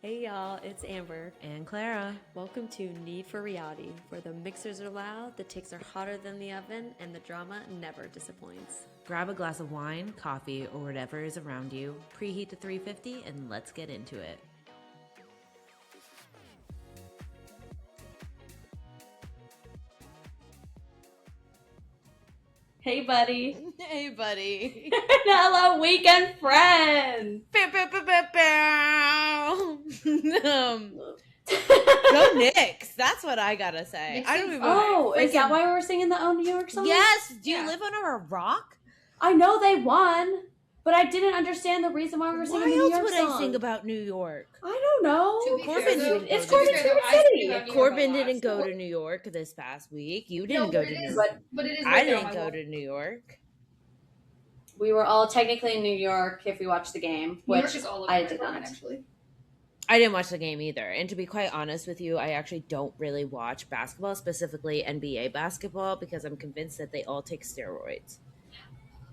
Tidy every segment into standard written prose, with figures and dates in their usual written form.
Hey y'all, it's Amber. And Clara. Welcome to Knead for Reality, where the mixers are loud, the takes are hotter than the oven, and the drama never disappoints. Grab a glass of wine, coffee, or whatever is around you, preheat to 350, and let's get into it. Hey buddy. Hey, buddy. Hello, weekend friend. Go Knicks. That's what I gotta say. Knicks I don't is even. Oh, is that why we're singing the own New York song? Yes. Do you Yeah. live under a rock? I know they won, but I didn't understand the reason why we were singing Why the New else York would song. I sing about New York? I don't know. To be Corbin fair, though, didn't It's go to Corbin's New York. favorite I city. sing about New York Corbin a lot, didn't go so- to New York this past week. You No, didn't but go it to New is- York. But it is. I right there on didn't my go wall. to New York. We were all technically in New York if we watched the game, New York which is all over I my did apartment, not. actually. I didn't watch the game either. And to be quite honest with you, I actually don't really watch basketball, specifically NBA basketball, because I'm convinced that they all take steroids.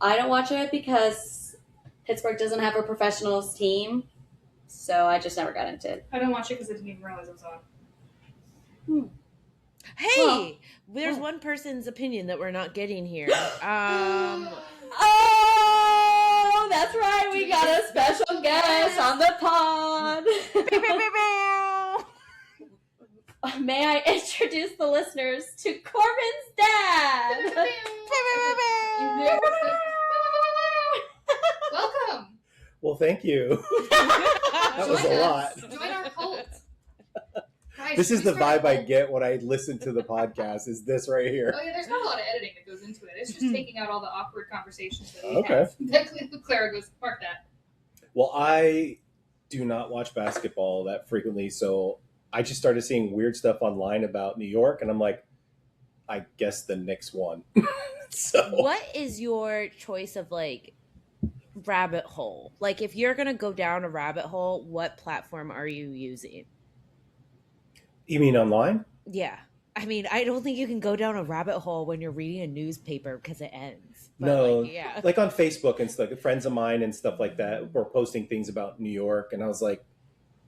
I don't watch it because Pittsburgh doesn't have a professionals team, so I just never got into it. I don't watch it because I didn't even realize it was on. Hey, Well, there's what? one person's opinion that we're not getting here. Oh, that's right. We got a special guest on the pod. May I introduce the listeners to Corbin's dad? Welcome. Well, thank you. That was Join a us. lot. Join our cult. Guys, This should is we the start a vibe I cult? get when I listen to the podcast. Is this right here? Oh yeah, there's not a lot of editing that goes into it. It's just taking out all the awkward conversations that we Okay. have. That Clara goes, mark that. Well, I do not watch basketball that frequently, so I just started seeing weird stuff online about New York, and I'm like, I guess the Knicks won. So What is your choice of like rabbit hole? Like, if you're gonna go down a rabbit hole, what platform are you using? you mean online? Yeah. I mean, I don't think you can go down a rabbit hole when you're reading a newspaper because it ends. But No. like, yeah. Like on Facebook and stuff, friends of mine and stuff like that were posting things about New York, and I was like,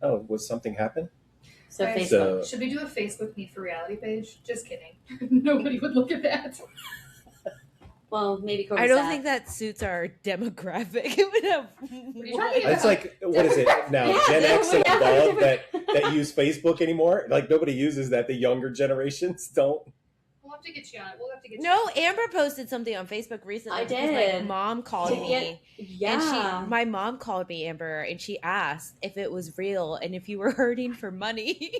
oh, was something happen? So Guys, Facebook. So Should we do a Facebook Need for Reality page? Just kidding. Nobody would look at that. Well, maybe Corbin's I don't dad. think that suits our demographic. It would have. are you talking it's like, what is it now? Yeah, Gen X and yeah. above that use Facebook anymore? Like nobody uses that. The younger generations don't. We'll have to get you on it. We'll have to get you No, on it. Amber posted something on Facebook recently. I because My did. mom called To me. get- yeah. And my mom called me, Amber, and she asked if it was real and if you were hurting for money.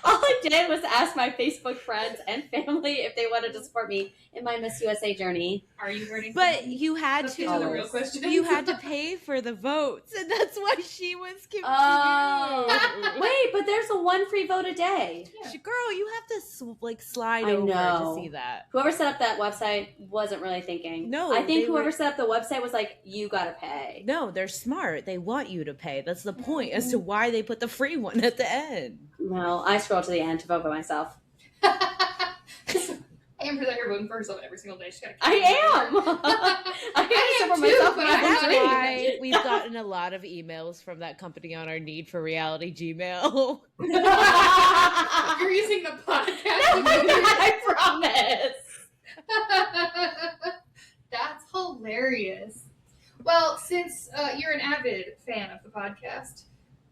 All I did was ask my Facebook friends and family if they wanted to support me in my Miss USA journey. Are you hurting? But you had Let's get to the to. real question. You had to pay for the votes, and that's why she was confused. Oh, wait, but there's a one free vote a day. Girl, you have to slide I over know. to see that. Whoever set up that website wasn't really thinking. No, I think they whoever were- set up the website was like, you gotta pay. No, they're smart. They want you to pay. That's the point as to why they put the free one at the end. No, I scrolled to the end to vote by myself. Amber's out here voting for herself every single day. She's gotta I am. I am am for too, myself, but but I'm I'm not That's doing why we've gotten a lot of emails from that company on our Need for Reality Gmail. You're using the podcast. I promise. That's hilarious. Well, since you're an avid fan of the podcast,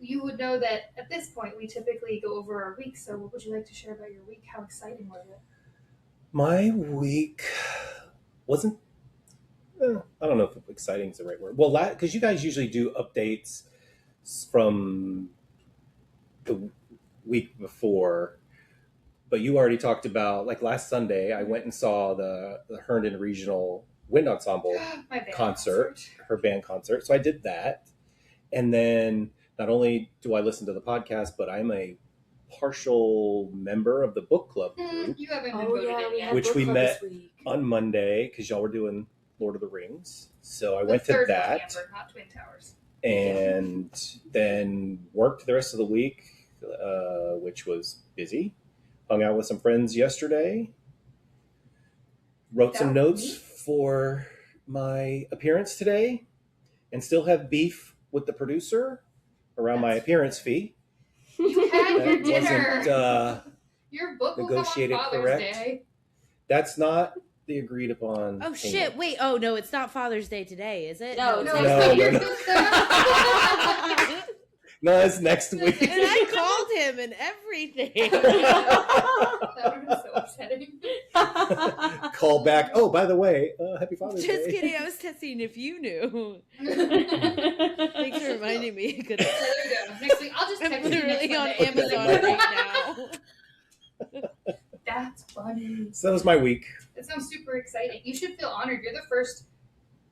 you would know that at this point we typically go over our week. So, what would you like to share about your week? How exciting was it? My week wasn't. I don't know if exciting is the right word. Well, because you guys usually do updates from the week before, but you already talked about like last Sunday. I went and saw the Herndon Regional Wind Ensemble My band concert, her band concert. So I did that, and then not only do I listen to the podcast, but I'm a partial member of the book club group You haven't been voted in yet. Which we met on Monday because y'all were doing Lord of the Rings. So I went the to third that one, Amber, not Twin Towers. and then worked the rest of the week, which was busy. Hung out with some friends yesterday. Wrote some Without notes me? for my appearance today and still have beef with the producer around my appearance fee. You had your That dinner. wasn't Your book will come on negotiated Father's correct. Day. That's not the agreed upon. Oh payment. shit! Wait. Oh no, it's not Father's Day today, is it? No, No, it's No, no, no, your no. sister. No, it's next And week. I called him and everything. That would have been so upsetting. Call back. Oh, by the way, happy Father's Just Day. kidding. I was testing if you knew. Thanks Thanks for reminding me. So there we go. Next week, I'll just I'm text you next literally on Monday. Amazon right now. That's funny. So that was my week. That sounds super exciting. You should feel honored. You're the first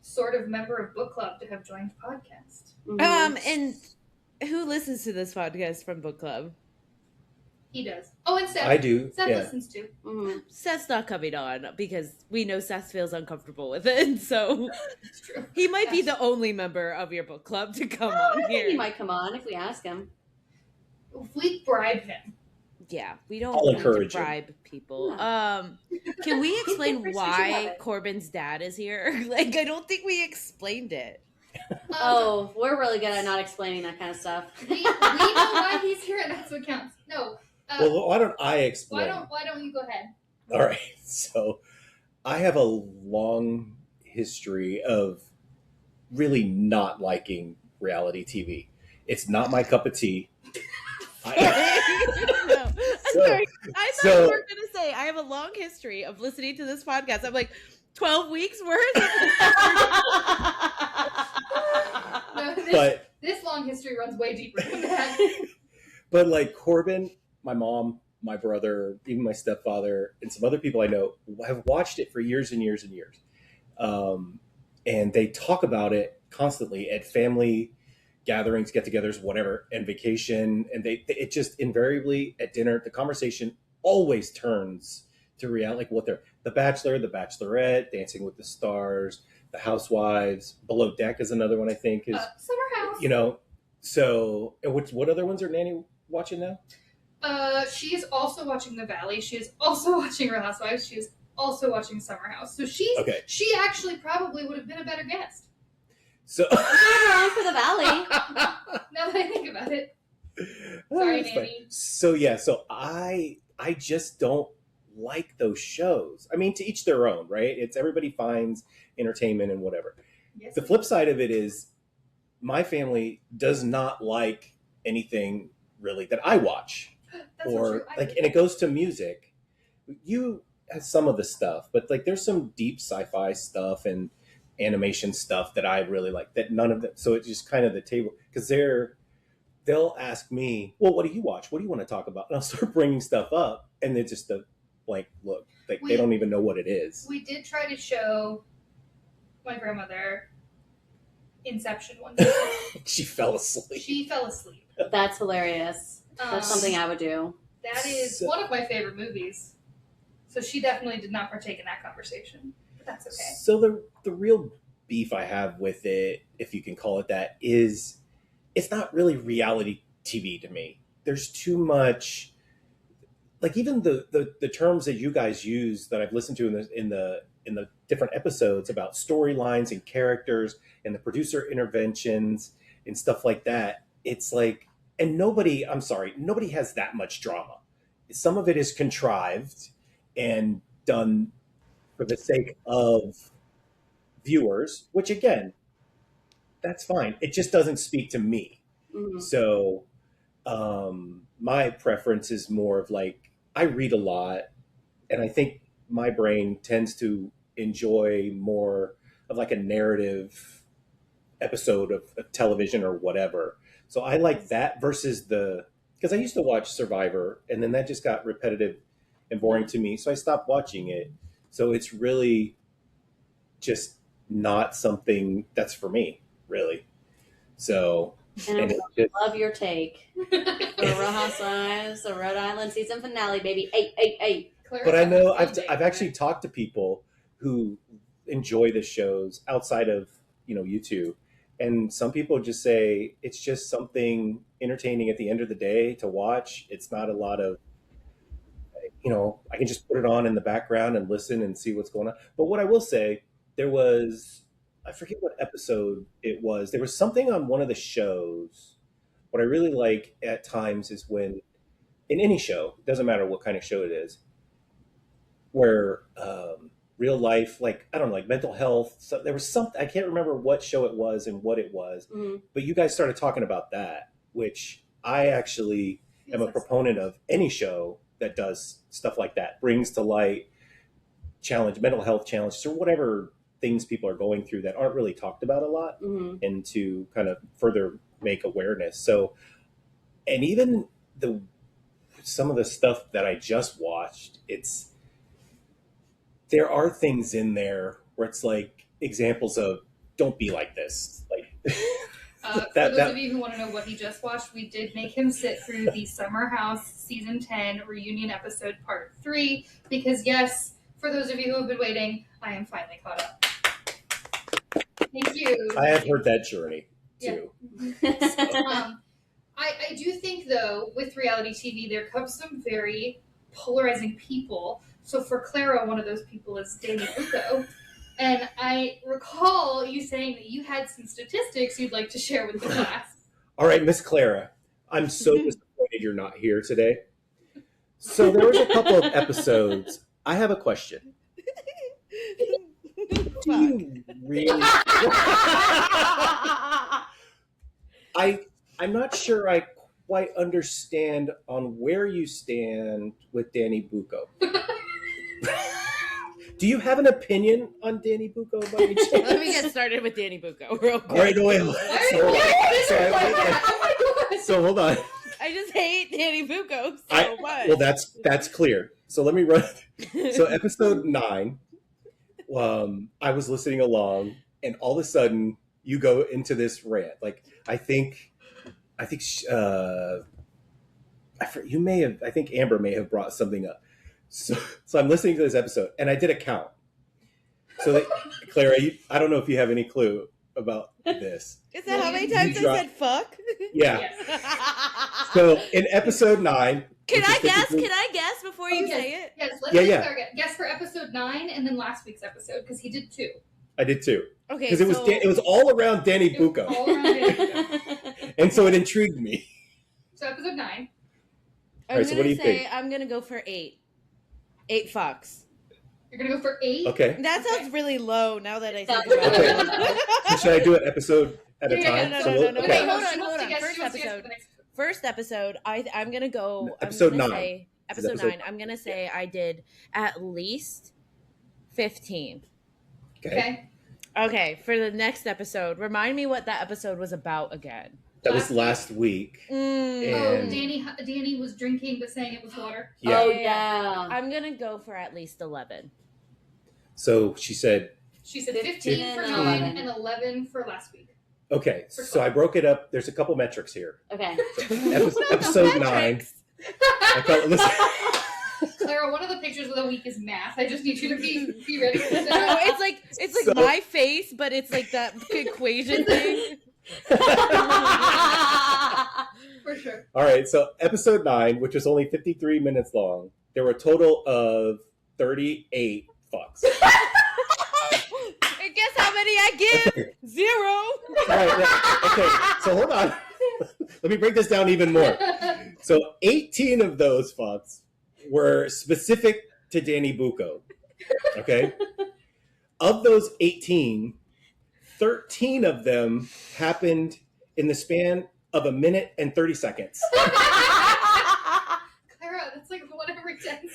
sort of member of book club to have joined the podcast. And who listens to this podcast from book club? He does. Oh, and Seth. I do. Seth Yeah. listens too. Mhm. Seth's not coming on because we know Seth feels uncomfortable with it. So It's true. he might be the only member of your book club to come I on think here. he might come on if we ask him. If we bribe him. Yeah, we don't I'll need to encourage him. bribe people. Can we explain First, we should have why it. Corbin's dad is here? Like, I don't think we explained it. Oh, we're really good at not explaining that kind of stuff. We know why he's here, and that's what counts. No. Well, why don't I explain? Why don't you go ahead? All right. So I have a long history of really not liking reality TV. It's not my cup of tea. No, I'm So- sorry. I thought so- you were going to say, I have a long history of listening to this podcast. I'm like, 12 weeks worth? No, But this long history runs way deeper than that. but like Corbin, my mom, my brother, even my stepfather, and some other people I know have watched it for years and years and years. And they talk about it constantly at family gatherings, get-togethers, whatever, and vacation. And it just invariably at dinner, the conversation always turns to reality, like what they're The Bachelor, The Bachelorette, Dancing with the Stars, The Housewives, Below Deck is another one I think is Summer House. you know. So and what other ones are Nanny watching now? She is also watching The Valley. She is also watching Real Housewives. She is also watching Summer House. So Okay. she actually probably would have been a better guest. So Wrong for the Valley. Now that I think about it. Sorry, That's fine. Nanny. So yeah, so I just don't like those shows. I mean, to each their own, right? It's everybody finds entertainment and whatever. Yes, The flip side of it is my family does not like anything really that I watch. That's Or so true. like, and it goes to music. You have some of the stuff, but like there's some deep sci-fi stuff and animation stuff that I really like that none of them. So it's just kind of the table because they'll ask me, well, what do you watch? What do you want to talk about? And I'll start bringing stuff up and it's just a blank look. Like they don't even know what it is. We did try to show my grandmother Inception one day. She fell asleep. She fell asleep. That's hilarious. That's something I would do. That is So- one of my favorite movies. So she definitely did not partake in that conversation. But that's okay. So the real beef I have with it, if you can call it that, is it's not really reality TV to me. There's too much, like even the terms that you guys use that I've listened to in the different episodes about storylines and characters and the producer interventions and stuff like that. It's like, and nobody has that much drama. Some of it is contrived and done for the sake of viewers, which again, that's fine. It just doesn't speak to me. Mhm. So my preference is more of like, I read a lot and I think my brain tends to enjoy more of like a narrative episode of television or whatever. So I like that versus because I used to watch Survivor and then that just got repetitive and boring to me. So I stopped watching it. So it's really just not something that's for me, really. So, And and I it's just, love your take. For Real Housewives, the Rhode Island season finale, baby. 888. Clara but I know sounds I've actually talked to people who enjoy the shows outside of, YouTube. And some people just say it's just something entertaining at the end of the day to watch. It's not a lot of, I can just put it on in the background and listen and see what's going on. But what I will say, there was I forget what episode it was. There was something on one of the shows. What I really like at times is when, in any show, doesn't matter what kind of show it is, where real life, like, I don't know, like mental health. So there was something, I can't remember what show it was and what it was, but you guys started talking about that, which I actually am a proponent of. Any show that does stuff like that, brings to light mental health challenges or whatever things people are going through that aren't really talked about a lot, and to kind of further make awareness. So, and even some of the stuff that I just watched, there are things in there where it's like examples of don't be like this. Like for those of you who want to know what he just watched, we did make him sit through the Summer House Season 10 reunion episode Part 3 because, yes, for those of you who have been waiting, I am finally caught up. Thank you. I have heard that journey too. Yeah. I do think, though, with reality TV, there comes some very polarizing people. So for Clara, one of those people is Danny Bucco. And I recall you saying that you had some statistics you'd like to share with the class. All right, Miss Clara, I'm so disappointed you're not here today. So there was a couple of episodes. I have a question. Do you really? I'm not sure I quite understand on where you stand with Danny Bucco. Do you have an opinion on Danny Bucco by any chance? Let me get started with Danny Bucco real quick. All right, wait. So hold on. I just hate Danny Bucco so much. Well, that's clear. So let me run. So episode 9, I was listening along, and all of a sudden you go into this rant. Like I think Amber may have brought something up. So I'm listening to this episode, and I did a count. So Clara, I don't know if you have any clue about this. Is that how many times I said fuck? Yeah. So in episode 9. Can I guess before you say it? Yes, let's guess for episode 9 and then last week's episode, because he did 2. I did 2. Okay. Because it was all around Danny Bucco. All around Danny Bucco. And so it intrigued me. So episode 9. All right, so what do you think? I'm going to go for 8. 8 fucks. You're going to go for 8? Okay. That sounds really low now that I think about it. So should I do it episode at a time? No. Okay. Hold on. First episode, I'm going to go... Episode 9. Episode 9. I'm going to say I did at least 15. Okay, for the next episode, remind me what that episode was about again. That was last week. And Danny was drinking but saying it was water. Yeah. Oh, yeah. I'm going to go for at least 11. So she said 15 for 9 and 11 for last week. Okay, so I broke it up. There's a couple metrics here. Okay. Episode 9. Listen. Clara, one of the pictures of the week is math. I just need you to be ready for that. No, it's like my face, but it's like that equation thing. For sure. All right, so episode 9, which was only 53 minutes long, there were a total of 38 fucks. And guess how many I give? 0. All right, okay, so hold on. Let me break this down even more. So 18 of those fucks were specific to Danny Bucco. Okay? Of those 18, 13 of them happened in the span of a minute and 30 seconds. Clara, that's like 1 every 10 seconds.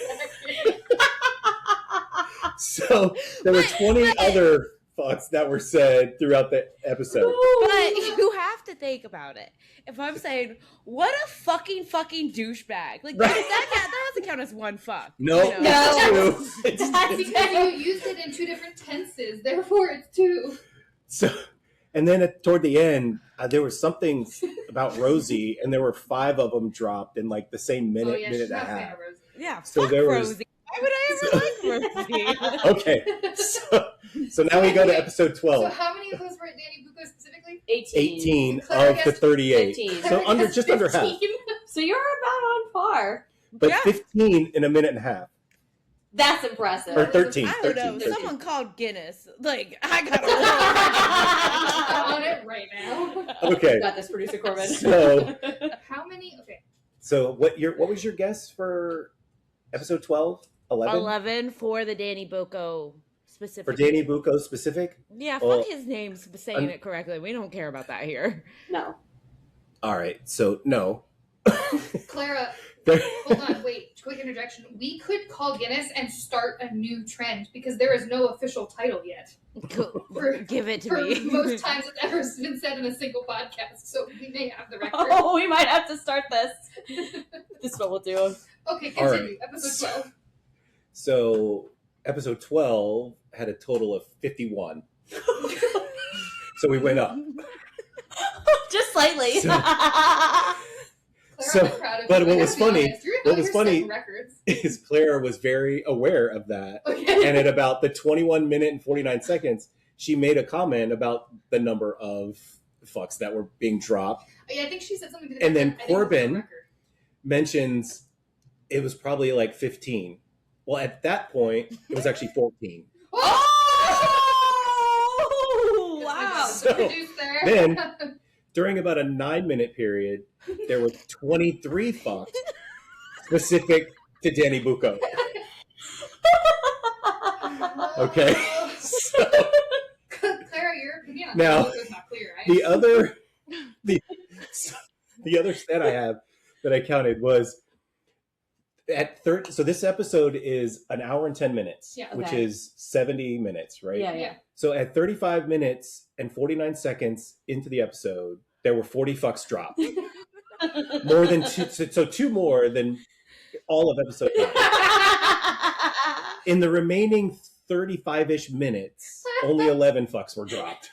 So there were 20 other fucks that were said throughout the episode. But you have to think about it. If I'm saying, what a fucking douchebag. Like, that doesn't count as 1 fuck. No, you know? it's 2. Because you used it in 2 different tenses, therefore it's 2. So, and then toward the end, there was something about Rosie, and there were 5 of them dropped in like the same minute and a half. Yeah, so fuck there Rosie. Why would I ever like Rosie? Okay, so now we go to episode 12. So how many of those were Danny Bucco specifically? 18. of the 38. 15. So just under half. So you're about on par. But 15 in a minute and a half. That's impressive. Or 13. I don't know. 13. Someone called Guinness. Like, I gotta I'm on it right now. Okay. Got this, producer Corbin. So- How many? Okay. So what was your guess for episode 12? 11? 11 for the Danny Boko specific. For Danny Bucco specific? Yeah, Well, fuck his name saying it correctly. We don't care about that here. No. All right. So no. Clara, There- hold on, wait. Quick interjection. We could call Guinness and start a new trend because there is no official title yet. Give it to For me. most times it's ever been said in a single podcast, so we may have the record. Oh, we might have to start this. This is what we'll do. Okay, All right. continue. Episode 12. So episode 12 had a total of 51. So we went up. Just slightly. So- Clara, So, I'm proud of but you. what I was gotta be funny- honest. You're what out was here funny- setting records. Is Clara was very aware of that. Okay. And at about the 21 minute and 49 seconds, she made a comment about the number of fucks that were being dropped. Yeah, I think she said something to the And then effect, I think it was Corbin- the record. Mentions it was probably like 15. Well, at that point, it was actually 14. Oh! Wow. So, Producer. then- During about a 9-minute period, there were 23 fucks specific to Danny Bucco. Okay. So Clara, your opinion on Now, that was not clear. the other stat I have that I counted was at 30. So this episode is an hour and 10 minutes, Yeah. which Okay. is 70 minutes, right? Yeah, Yeah. So at 35 minutes and 49 seconds into the episode, there were 40 fucks dropped. More than two, so two more than all of episode 9. In the remaining 35-ish minutes, only 11 fucks were dropped.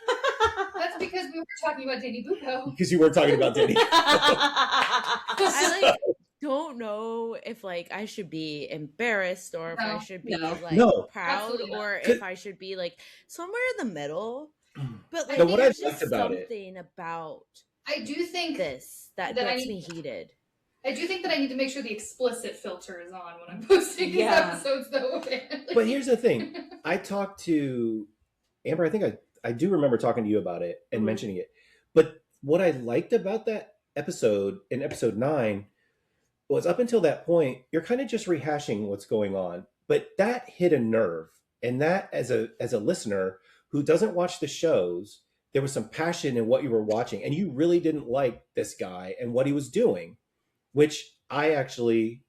That's because we were talking about Danny Bucco. Because you were talking about Danny. I like don't know if like I should be embarrassed or if I No. should be No. like No. proud Absolutely not. or if I should be like somewhere in the middle. But like No, what I there's liked just about it- something about I do think this that That I gets need- me heated. I need to make sure the explicit filter is on when I'm posting these Yeah. episodes, though. But here's the thing. I talked to Amber. I think I do remember talking to you about it and Mhm. mentioning it. But what I liked about that episode in episode 9 was up until that point, you're kind of just rehashing what's going on. But that hit a nerve. And that as a listener who doesn't watch the shows, there was some passion in what you were watching. And you really didn't like this guy and what he was doing, which I actually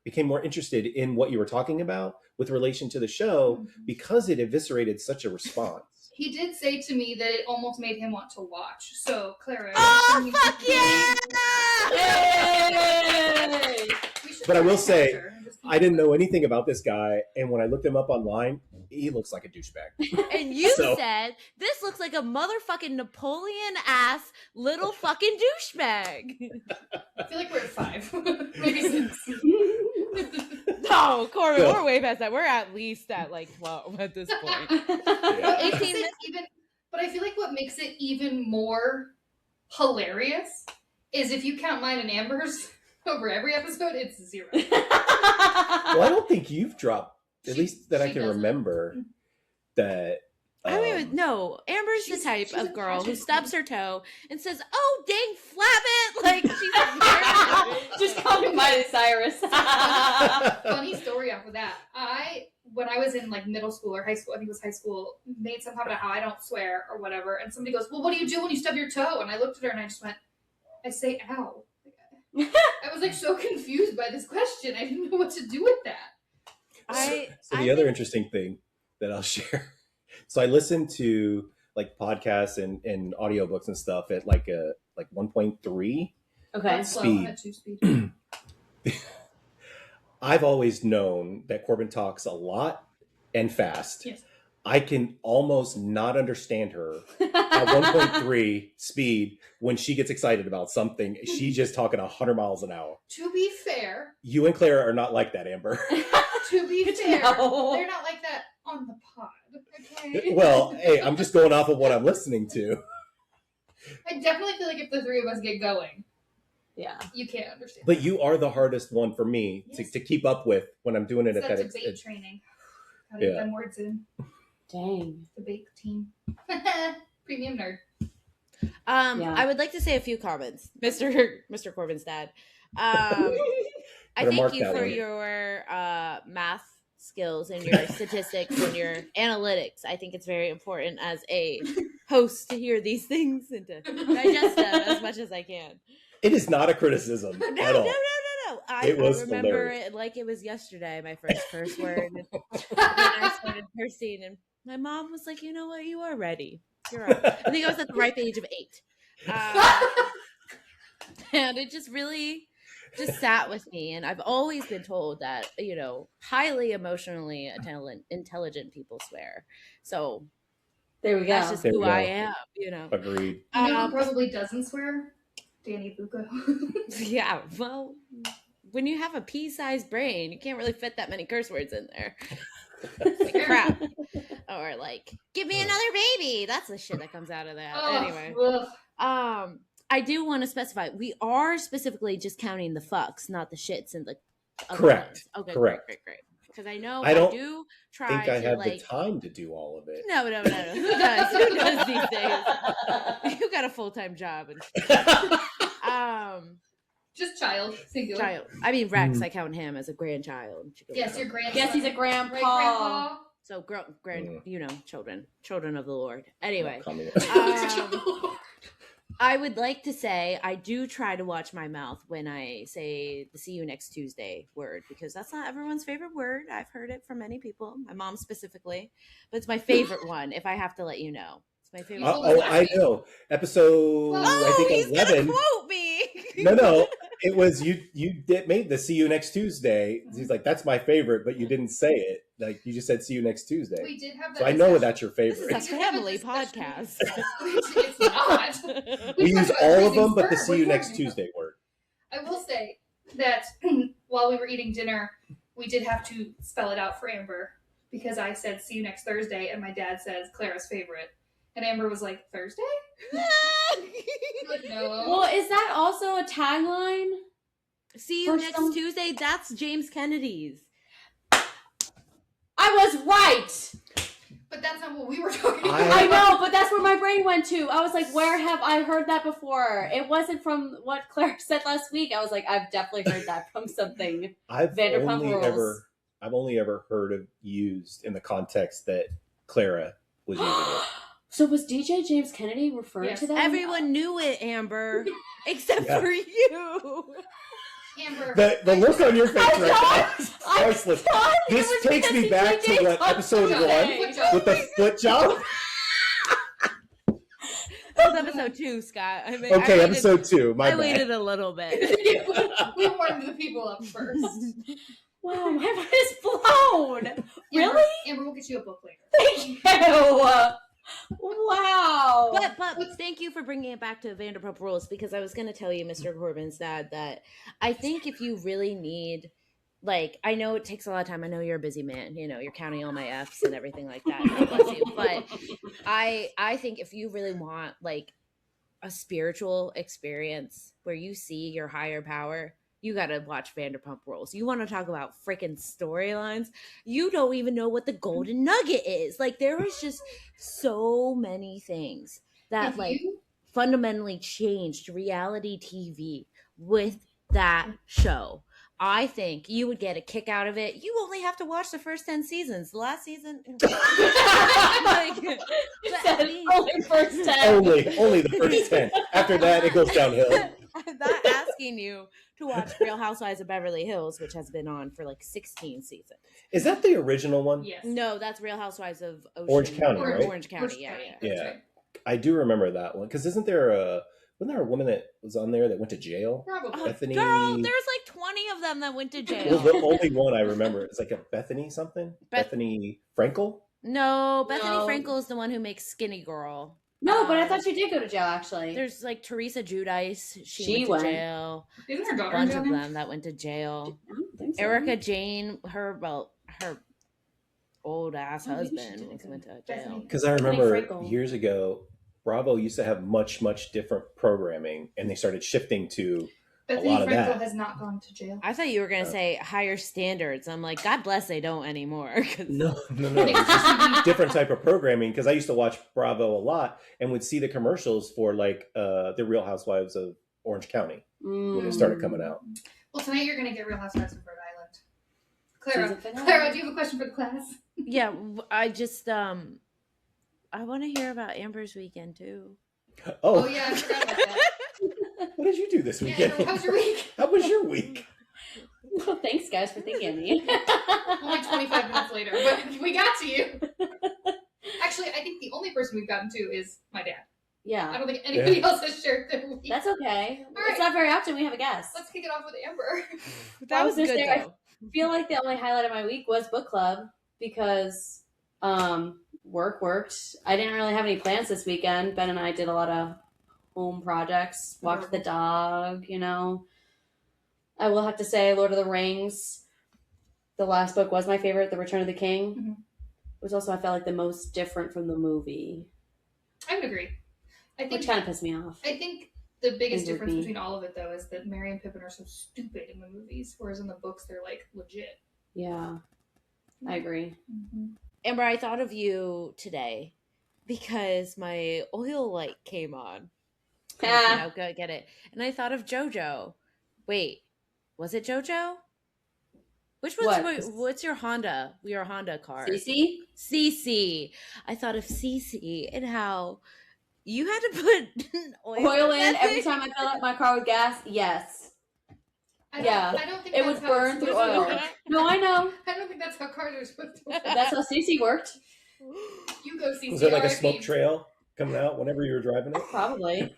became more interested in what you were talking about with relation to the show because it eviscerated such a response. He did say to me that it almost made him want to watch. So, Clara. Oh we fuck should- Yay! we should But I will say, capture and just keep I didn't know anything about this guy, and when I looked him up online, he looks like a douchebag. And you So- said this looks like a motherfucking Napoleon ass little fucking douchebag. I feel like we're at 5. Maybe 6. No, Corbin, So- we're way past that. We're at least at like 12 at this point. Yeah. What makes 18 it but I feel like what makes it even more hilarious is if you count mine and Amber's over every episode, it's 0. Well, I don't think you've dropped, at She- least that I she can doesn't. remember, that. I mean, no. Amber's the type she's a of girl who pageant stubs her toe and says, "Oh, dang, flabbit!" Like she's very- Just call me Miley Cyrus. Funny story off of that. When I was in like middle school or high school, I think it was high school, made some comment about how I don't swear or whatever, and somebody goes, "Well, what do you do when you stub your toe?" And I looked at her and I just went, "I say ow." I was like so confused by this question. I didn't know what to do with that. So the other interesting thing that I'll share. So I listen to like podcasts and audiobooks and stuff at like 1.3. Okay. That's slow. Speed. I'm at 2 speed. I've always known that Corbin talks a lot and fast. Yes. I can almost not understand her at 1.3 speed when she gets excited about something. She's just talking 100 miles an hour. To be fair, You and Clara are not like that, Amber. to be Good to fair, know. they're not like that on the pod. Okay. Well, hey, I'm just going off of what I'm listening to. I definitely feel like if the 3 of us get going, Yeah. You can't understand. But you are the hardest one for me Yes. to keep up with when I'm doing it It's at that that. debate training. Gotta get them words in. Dang. Debate team. Premium nerd. I would like to say a few comments, Mr. Corbin's dad. I Better thank mark you that for one. your math skills and your statistics and your analytics. I think it's very important as a host to hear these things and to digest them as much as I can. It is not a criticism at all. No. I remember hilarious. it like it was yesterday, my first curse word. When I started cursing, and my mom was like, "You know what? You are ready. You're right." I think I was at the ripe age of 8. And it just really just sat with me. And I've always been told that, highly emotionally intelligent people swear. So There we go. that's just There we who go. I am, Agreed. You know who probably doesn't swear? Danny Bucco. Yeah, well, when you have a pea-sized brain, you can't really fit that many curse words in there. Like crap. Or like, give me another baby. That's the shit that comes out of that. Anyway. Ugh. I do want to specify, we are specifically just counting the fucks, not the shits and the other Correct. ones. Okay, Correct. Great. Because I know I don't do try I think I to have like the time to do all of it. No. Who does? Who does these days? You got a full-time job and Just child. Singular. child. I mean Rex, I count him as a grandchild. Yes, your grandson. Yes, he's a grandpa. Great grandpa. So children of the Lord. Anyway, Communist. I would like to say I do try to watch my mouth when I say the "see you next Tuesday" word, because that's not everyone's favorite word. I've heard it from many people, my mom specifically, but it's my favorite one. If I have to let you know, it's my favorite. I know. Episode I think he's 11. gonna quote me. No. It was you made the "see you next Tuesday." He's like, that's my favorite, but you didn't say it. Like you just said "see you next Tuesday." We did have that. So I know that's your This is favorite. a family podcast. It's not. We use talked about all of raising them, but the sperm. "see you We're next talking about- Tuesday" word. I will say that while we were eating dinner, we did have to spell it out for Amber because I said "see you next Thursday" and my dad says Clara's favorite, and Amber was like, "Thursday?" I'm like, no. Well, is that also a tagline? See you For next some- Tuesday. That's James Kennedy's. I was right. But that's not what we were talking about. I know, but that's where my brain went to. I was like, where have I heard that before? It wasn't from what Clara said last week. I was like, I've definitely heard that from something. I've Vanderpump only Rules. ever heard of used in the context that Clara was using it. So was DJ James Kennedy referring Yes. to that? Everyone knew it, Amber, except Yeah. for you. Amber. The look on your face I right thought- now is I priceless. thought it This was takes me because back to DJ what talked episode about 1 it. with the foot job. That was episode 2, Scott. I mean, Okay, episode 2. My I bad. waited a little bit. We warmed the people up first. Wow, my mind is blown. Really? Amber, we'll get you a book later. Thank you. Wow. But thank you for bringing it back to Vanderpump Rules, because I was going to tell you, Mr. Corbin's dad, that I think if you really need, like, I know it takes a lot of time. I know you're a busy man. You're counting all my F's and everything like that. God bless you. But I think if you really want, like, a spiritual experience where you see your higher power, you got to watch Vanderpump Rules. You want to talk about freaking storylines? You don't even know what the golden nugget is. Like, there was just so many things that, If like, you- fundamentally changed reality TV with that show. I think you would get a kick out of it. You only have to watch the first 10 seasons. The last season, like, but I mean- only first 10. Only the first 10. After that, it goes downhill. I'm not asking you to watch Real Housewives of Beverly Hills, which has been on for like 16 seasons. Is that the original one? Yes. No, that's Real Housewives of Orange County, right? Orange County, yeah. That's Yeah. right. I do remember that one. Because wasn't there a woman that was on there that went to jail? Probably. Bethany. Girl, there's like 20 of them that went to It jail. was the only one I remember. It's like a Bethany something? Bethany Frankel? No, Bethany No. Frankel is the one who makes Skinny Girl. No, but I thought she did go to jail, actually. There's like Teresa Judice. She Went. went to jail. Isn't her A daughter bunch in of jail now? them that went to jail. I don't think so. Erica Jane, her old ass Oh, maybe she husband did. went to jail. Bethany. Because I remember Frankel. years ago, Bravo used to have much, much different programming, and they started shifting to Bethany lot of Frankel that. has not gone to jail. I thought you were gonna say higher standards. I'm like, God bless they don't anymore. No. It's just different type of programming, because I used to watch Bravo a lot and would see the commercials for like the Real Housewives of Orange County when it started coming out. Well, tonight you're going to get Real Housewives of Rhode Island. Season Clara, finale. Clara, do you have a question for the class? Yeah, I just I want to hear about Amber's weekend too. Oh yeah, I forgot about that. What did you do this Yeah, weekend? Amber, how was your week? How was your week? Well, thanks, guys, for thinking of me. Only 25 minutes later, but we got to you. Actually, I think the only person we've gotten to is my dad. I Yeah, don't think anybody else has shared their week. that's okay. All right. It's not very often we have a guest. Let's kick it off with Amber. That was was good just there. though. I feel like the only highlight of my week was book club because worked. I didn't really have any plans this weekend. Ben and I did a lot of home projects, walked the dog, you know. I will have to say Lord of the Rings, the last book was my favorite, The Return of the King. Mhm. It was also, I felt like, the most different from the movie, I would agree. I think which kind of pissed me off. I think the biggest It would difference be. between all of it, though, is that Merry and Pippin are so stupid in the movies, whereas in the books they're like legit. Yeah, I agree. Amber, I thought of you today because my oil light came on. Ah. Go get it. And I thought of JoJo. Wait, was it JoJo? Which one's What? what's your Honda? Your Honda car. Cece? Cece. I thought of Cece and how you had to put Oil in that every thing. time I fill up my car with gas? Yes. I don't, Yeah. I don't think It that's would how burn it's through supposed to oil. work. No, I know. I don't think that's how cars are supposed to work. That's how Cece worked. You go see Was there like a RIP. smoke trail coming out whenever you were driving it? Probably.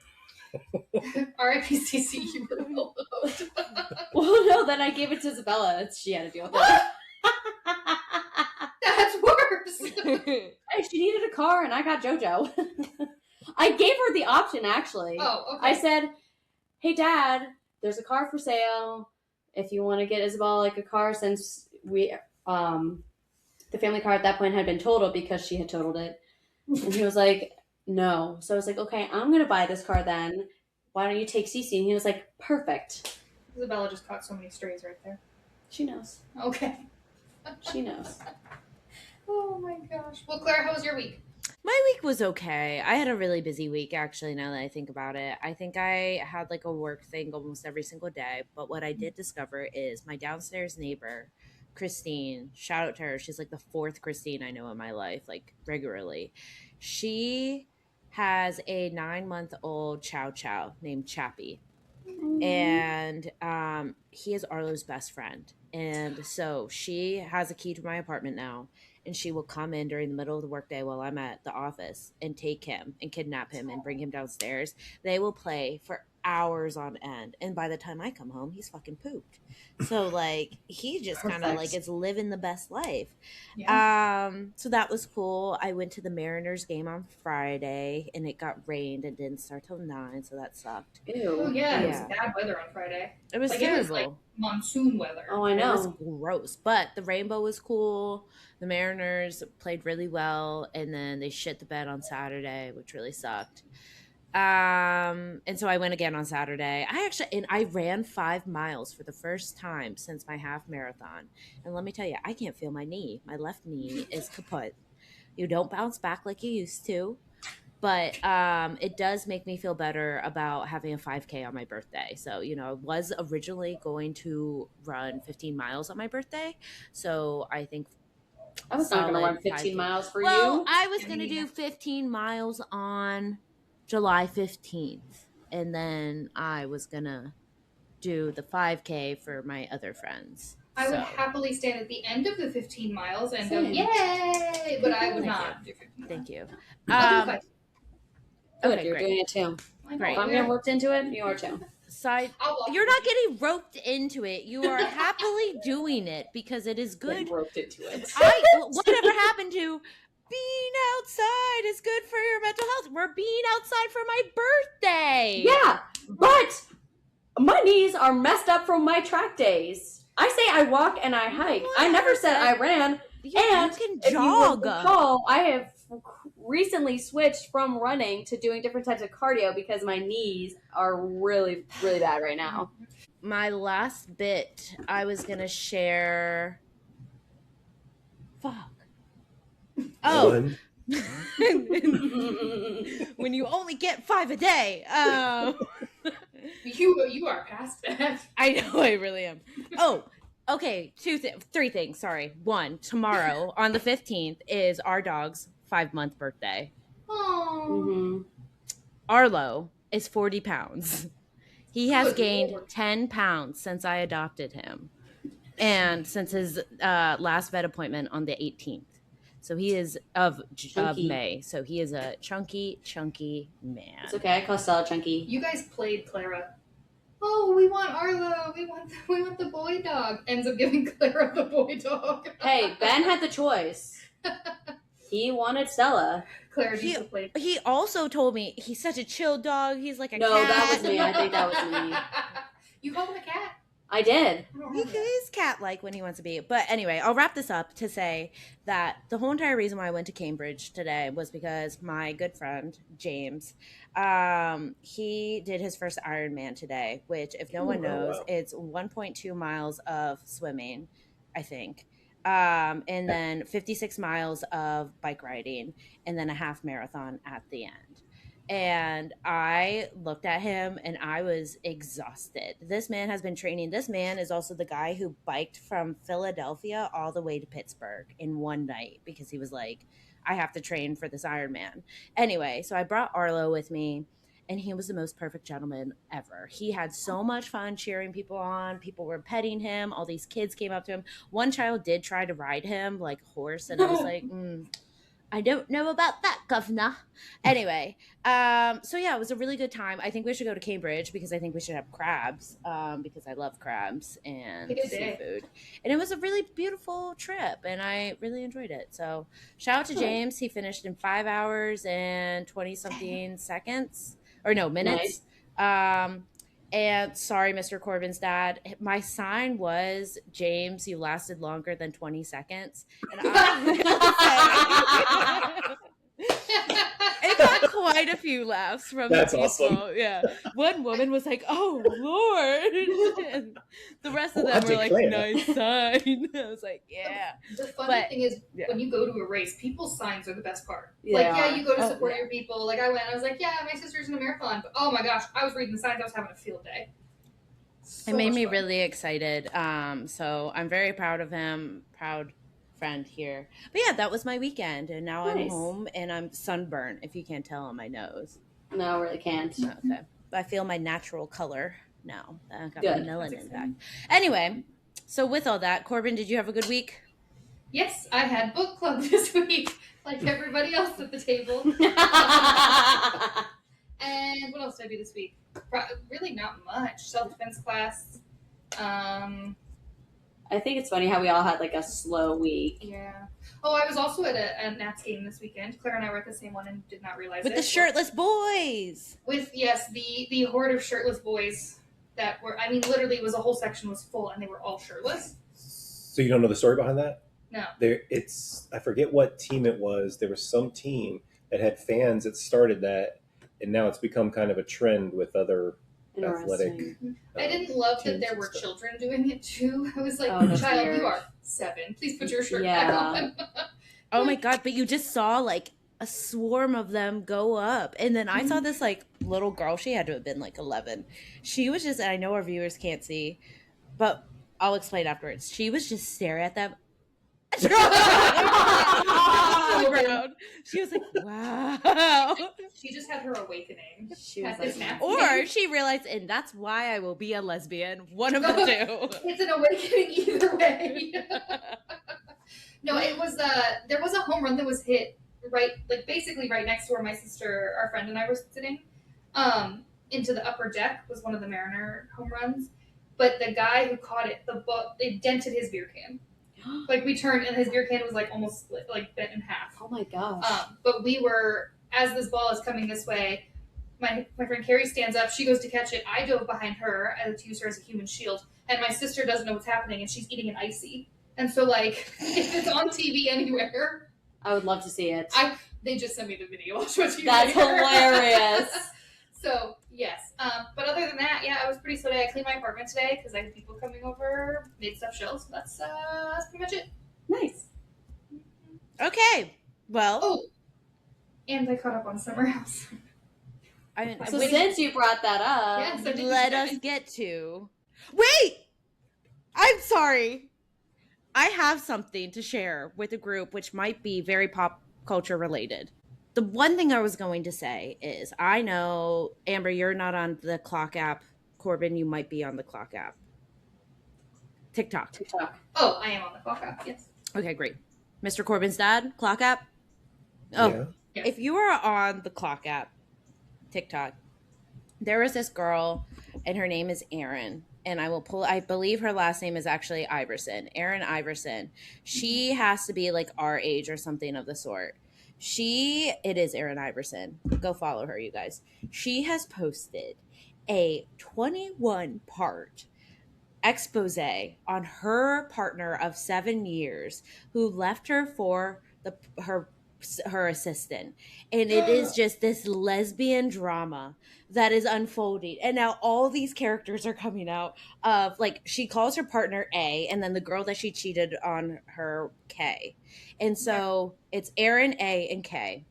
R.I.P. CC, you were well loved. Well, no, then I gave it to Isabella. She had to deal with it. That's worse. Hey, she needed a car, and I got JoJo. I gave her the option, actually. Oh, okay. I said, hey, Dad, there's a car for sale. If you want to get Isabella like a car, since we, the family car at that point had been totaled because she had totaled it. And he was like, no. So I was like, okay, I'm going to buy this car then. Why don't you take Cece? And he was like, perfect. Isabella just caught so many strays right there. She knows. Okay. She knows. Oh my gosh. Well, Claire, how was your week? My week was okay. I had a really busy week, actually, now that I think about it. I think I had like a work thing almost every single day. But what I did discover is my downstairs neighbor, Christine, shout out to her. She's like the fourth Christine I know in my life, like regularly. She has a 9-month-old chow chow named Chappie. And he is Arlo's best friend. And so she has a key to my apartment now. And she will come in during the middle of the workday while I'm at the office and take him and kidnap him and bring him downstairs. They will play for hours on end. And by the time I come home, he's fucking pooped. So like he just kind of like is living the best life. Yeah. So that was cool. I went to the Mariners game on Friday and it got rained and didn't start till 9, so that sucked. Oh, Ew. yeah. It was Yeah. bad weather on Friday. It was Like, terrible. it was like monsoon weather. Oh, I It was know. gross, but the rainbow was cool. The Mariners played really well, and then they shit the bed on Saturday, which really sucked. And so I went again on Saturday. I ran 5 miles for the first time since my half marathon. And let me tell you, I can't feel my knee. My left knee is kaput. You don't bounce back like you used to. But it does make me feel better about having a 5K on my birthday. So, you know, I was originally going to run 15 miles on my birthday. So I think I was not going to solid run 15 5K. miles for Well, you. I was going to do 15 miles on July 15th. And then I was going to do the 5K for my other friends. I would So, happily stand at the end of the 15 miles and go, Same. yay! But I would Thank not do 15 miles. thank you. I'll do 5. Good, Okay, you're great. doing it too. I know, Great. If I'm we're- getting roped into it, you are too. Side, I'll walk you're with not getting roped into it. You are happily doing it because it is good. Getting roped into it. Whatever happened to being outside is good for your mental health. We're being outside for my birthday. Yeah, but my knees are messed up from my track days. I say I walk and I hike. I never said I ran. You And can if you will jog. recall, I have recently switched from running to doing different types of cardio because my knees are really, really bad right now. My last bit, I was going to share. Fuck. Oh. One. When you only get 5 a day. You are past that. I know, I really am. Oh, okay. 3 things. Sorry. 1, tomorrow on the 15th is our dog's 5-month birthday. Oh. Mm-hmm. Arlo is 40 pounds. He has Good gained Lord. 10 pounds since I adopted him, and since his last vet appointment on the 18th. So he is of Chunky. May. So he is a chunky man. It's okay. I call Stella chunky. You guys played Clara. Oh, we want Arlo. We want the boy dog. Ends up giving Clara the boy dog. Hey, Ben had the choice. He wanted Stella. Clara needs to play. He also told me he's such a chill dog. He's like a No, cat. that was me. I think that was me. You called him a cat? I did. I don't He remember that. is cat-like when he wants to be. But anyway, I'll wrap this up to say that the whole entire reason why I went to Cambridge today was because my good friend, James, he did his first Ironman today, which, if no one knows, wow. it's 1.2 miles of swimming, I think. And then 56 miles of bike riding, and then a half marathon at the end. And I looked at him and I was exhausted. This man has been training. This man is also the guy who biked from Philadelphia all the way to Pittsburgh in one night because he was like, I have to train for this Ironman. Anyway, so I brought Arlo with me, and he was the most perfect gentleman ever. He had so much fun cheering people on. People were petting him. All these kids came up to him. One child did try to ride him like a horse, and I was like, I don't know about that, governor. Anyway, so yeah, it was a really good time. I think we should go to Cambridge because I think we should have crabs because I love crabs and Good day. seafood. And it was a really beautiful trip, and I really enjoyed it. So shout out to James. He finished in 5 hours and 20-something seconds. Or no, minutes. And sorry, Mr. Corbin's dad. My sign was, James, you lasted longer than 20 seconds. And it got quite a few laughs from That's the people. awesome. Yeah. One woman was like, oh, Lord. And the rest of them were like, declare. nice sign. I was like, yeah. The funny But- thing is, yeah. when you go to a race, people's signs are the best part. Yeah. Like, yeah, you go to Oh, support yeah. your people. Like, I went, I was like, yeah, my sister's in a marathon. But oh my gosh, I was reading the signs, I was having a field day. So It made much me fun. really excited. So I'm very proud of him. Proud friend here. But yeah, that was my weekend, and now I'm Nice. home and I'm sunburned, if you can't tell on my nose. No, really can't. Okay. But I feel my natural color now. I got Good. my melanin That's back. exciting. Anyway, so with all that, Corbin, did you have a good week? Yes, I had book club this week, like everybody else at the table. And what else did I do this week? Really not much. Self-defense class. I think it's funny how we all had like a slow week. Yeah. Oh, I was also at a Nats game this weekend. Clara and I were at the same one and did not realize With it. the shirtless boys. With, yes, the horde of shirtless boys that were, I mean, literally it was a whole section was full and they were all shirtless. So you don't know the story behind that? No. I forget what team it was. There was some team that had fans that started that, and now it's become kind of a trend with other athletic. Interesting. I didn't love that teams there and were stuff. children doing it too. I was like, Oh, that's child, weird. you are 7. Please put your shirt Yeah. back on. Oh my God, but you just saw like a swarm of them go up. And then I saw this like little girl, she had to have been like 11. She was just, and I know our viewers can't see, but I'll explain afterwards. She was just staring at them. On the ground. She was like, wow. She just had her awakening. She was At this like, Nats Or game. she realized, and that's why I will be a lesbian. One of the two. It's an awakening either way. No, it was there was a home run that was hit basically right next to where my sister, our friend, and I were sitting. Into the upper deck was one of the Mariner home runs, but the guy who caught it, it dented his beer can. Like we turned and his beer can was like almost split, like bent in half. oh my gosh. But we were, as this ball is coming this way, my friend Carrie stands up. She goes to catch it. I dove behind her and to use her as a human shield. And my sister doesn't know what's happening, and she's eating an icy. And so, like, if it's on TV anywhere, I would love to see it. They just sent me the video. I'll show it to you That's later. hilarious. So, yes. But other than that, yeah, I was pretty sweaty. I cleaned my apartment today because I had people coming over, made stuff chill. So that's pretty much it. Nice. Okay. Well, Oh, and I caught up on Summer House. So since you brought that up, Yes, I did let that. us get to. Wait! I'm sorry. I have something to share with a group which might be very pop culture related. The one thing I was going to say is I know, Amber, you're not on the clock app. Corbin, you might be on the clock app. TikTok. Oh, I am on the clock app, yes. Okay, great. Mr. Corbin's dad, clock app. Oh, Yeah. Yes. if you are on the clock app, TikTok, there is this girl and her name is Erin. And I believe her last name is actually Iverson, Erin Iverson. She has to be like our age or something of the sort. It is Erin Iverson. Go follow her, you guys. She has posted a 21-part expose on her partner of 7 years who left her for her assistant, and it is just this lesbian drama that is unfolding, and now all these characters are coming out of, like, she calls her partner A, and then the girl that she cheated on her K, and so it's Erin, A, and K.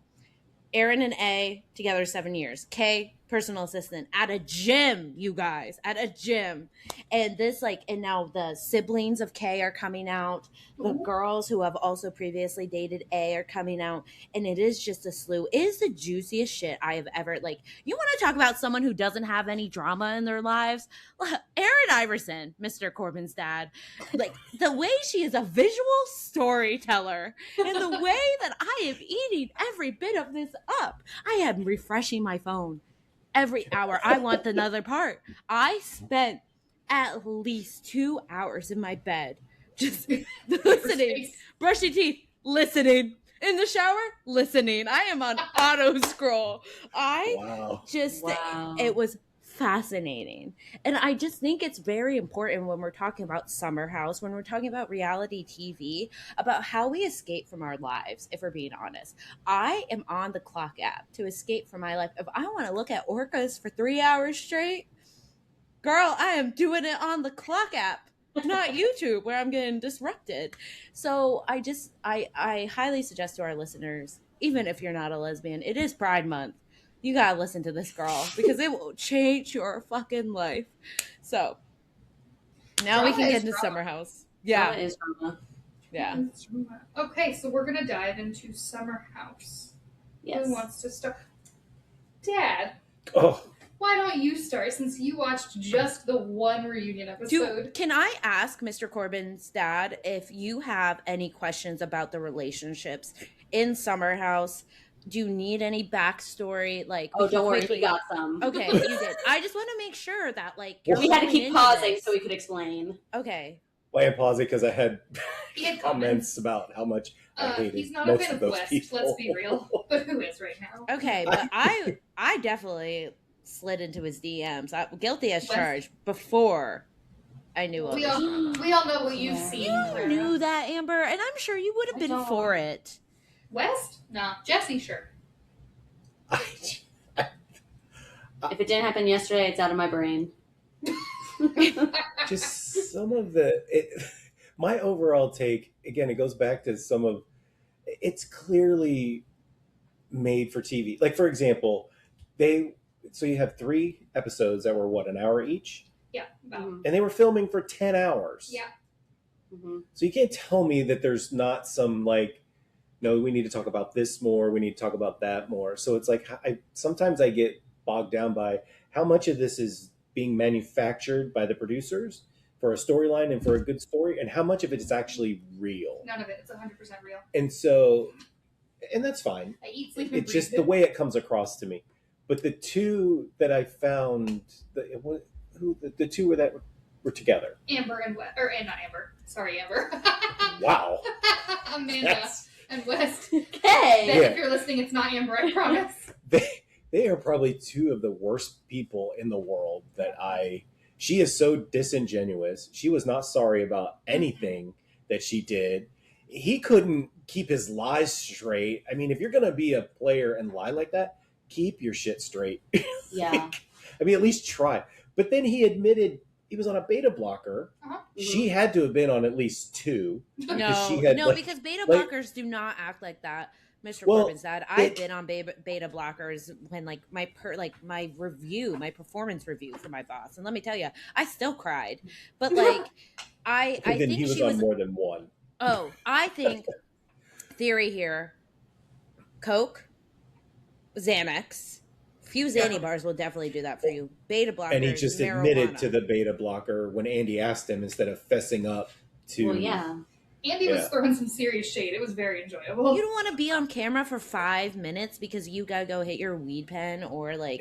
Erin and A together 7 years. K, personal assistant at a gym, you guys, at a gym. And and now the siblings of K are coming out. The girls who have also previously dated A are coming out. And it is just a slew. It is the juiciest shit I have ever, like, you want to talk about someone who doesn't have any drama in their lives? Erin Iverson, Mr. Corbin's dad, like, the way she is a visual storyteller and the way that I am eating every bit of this up. I am refreshing my phone every hour. I want another part. I spent at least 2 hours in my bed just listening, brushing teeth, listening, in the shower, listening. I am on auto scroll. Wow. It was fascinating. And I just think it's very important when we're talking about Summer House, when we're talking about reality TV, about how we escape from our lives, if we're being honest. I am on the clock app to escape from my life. If I want to look at orcas for 3 hours straight, girl, I am doing it on the clock app, not YouTube, where I'm getting disrupted. So I highly suggest to our listeners, even if you're not a lesbian, it is Pride Month. You gotta listen to this girl because it will change your fucking life. So now we can get into Summer House. Yeah. Drama is drama. Yeah. Okay, so we're gonna dive into Summer House. Yes. Who wants to start? Dad, Oh, why don't you start since you watched just the one reunion episode? Can I ask Mr. Corbin's dad if you have any questions about the relationships in Summer House? Do you need any backstory? Like, Oh, don't worry, we got some. Okay, you did. I just want to make sure that, like, We had to keep pausing so we could explain. Okay. well, I paused it because I had He had comments about how much I hated he's not a most fan of of those West, people. let's be real. But who is right now? Okay, but I definitely slid into his DMs. Guilty as West. charged before I knew of We it. all know what you've seen. You Clara. knew that, Amber, and I'm sure you would have I been don't. for it. West? Nah, Jesse, sure. If it didn't happen yesterday, it's out of my brain. Just some of my overall take, again, it goes back to it's clearly made for TV. Like, for example, so you have 3 episodes that were an hour each, Yeah, about. Mhm. and they were filming for 10 hours. Yeah. Mhm. So you can't tell me that there's not some, like, no, we need to talk about this more, we need to talk about that more. So it's like, sometimes I get bogged down by how much of this is being manufactured by the producers for a storyline and for a good story, and how much of it is actually real. None of it. It's 100% real. And that's fine. I eat, sleep, and It's just breathe the way it comes across to me. But the 2 that I found, the 2 that were together. Amber and West, and not Amber. Sorry, Amber. Wow. Amanda That's- and West. Okay. Then Yeah. if you're listening, it's not Amber. I promise. They are probably 2 of the worst people in the world she is so disingenuous. She was not sorry about anything that she did. he couldn't keep his lies straight. I mean, if you're gonna be a player and lie like that, keep your shit straight. Yeah. I mean, at least try. But then he admitted he was on a beta blocker. Uh-huh. She had to have been on at least 2. No, she had, no, like- because beta like- blockers do not act like that, Mr. Well, Corbin's dad. I've been on beta blockers when like my performance review for my boss, and let me tell you, I still cried. But like, I then think he was she on was. more than one. Oh, I think theory here: Coke, Xanax. Few Xanny bars will definitely do that for you. Beta blockers, And he just admitted to the beta blocker when Andy asked him instead of fessing up to. Well, yeah. Andy was throwing some serious shade. It was very enjoyable. You don't want to be on camera for 5 minutes because you gotta go hit your weed pen or like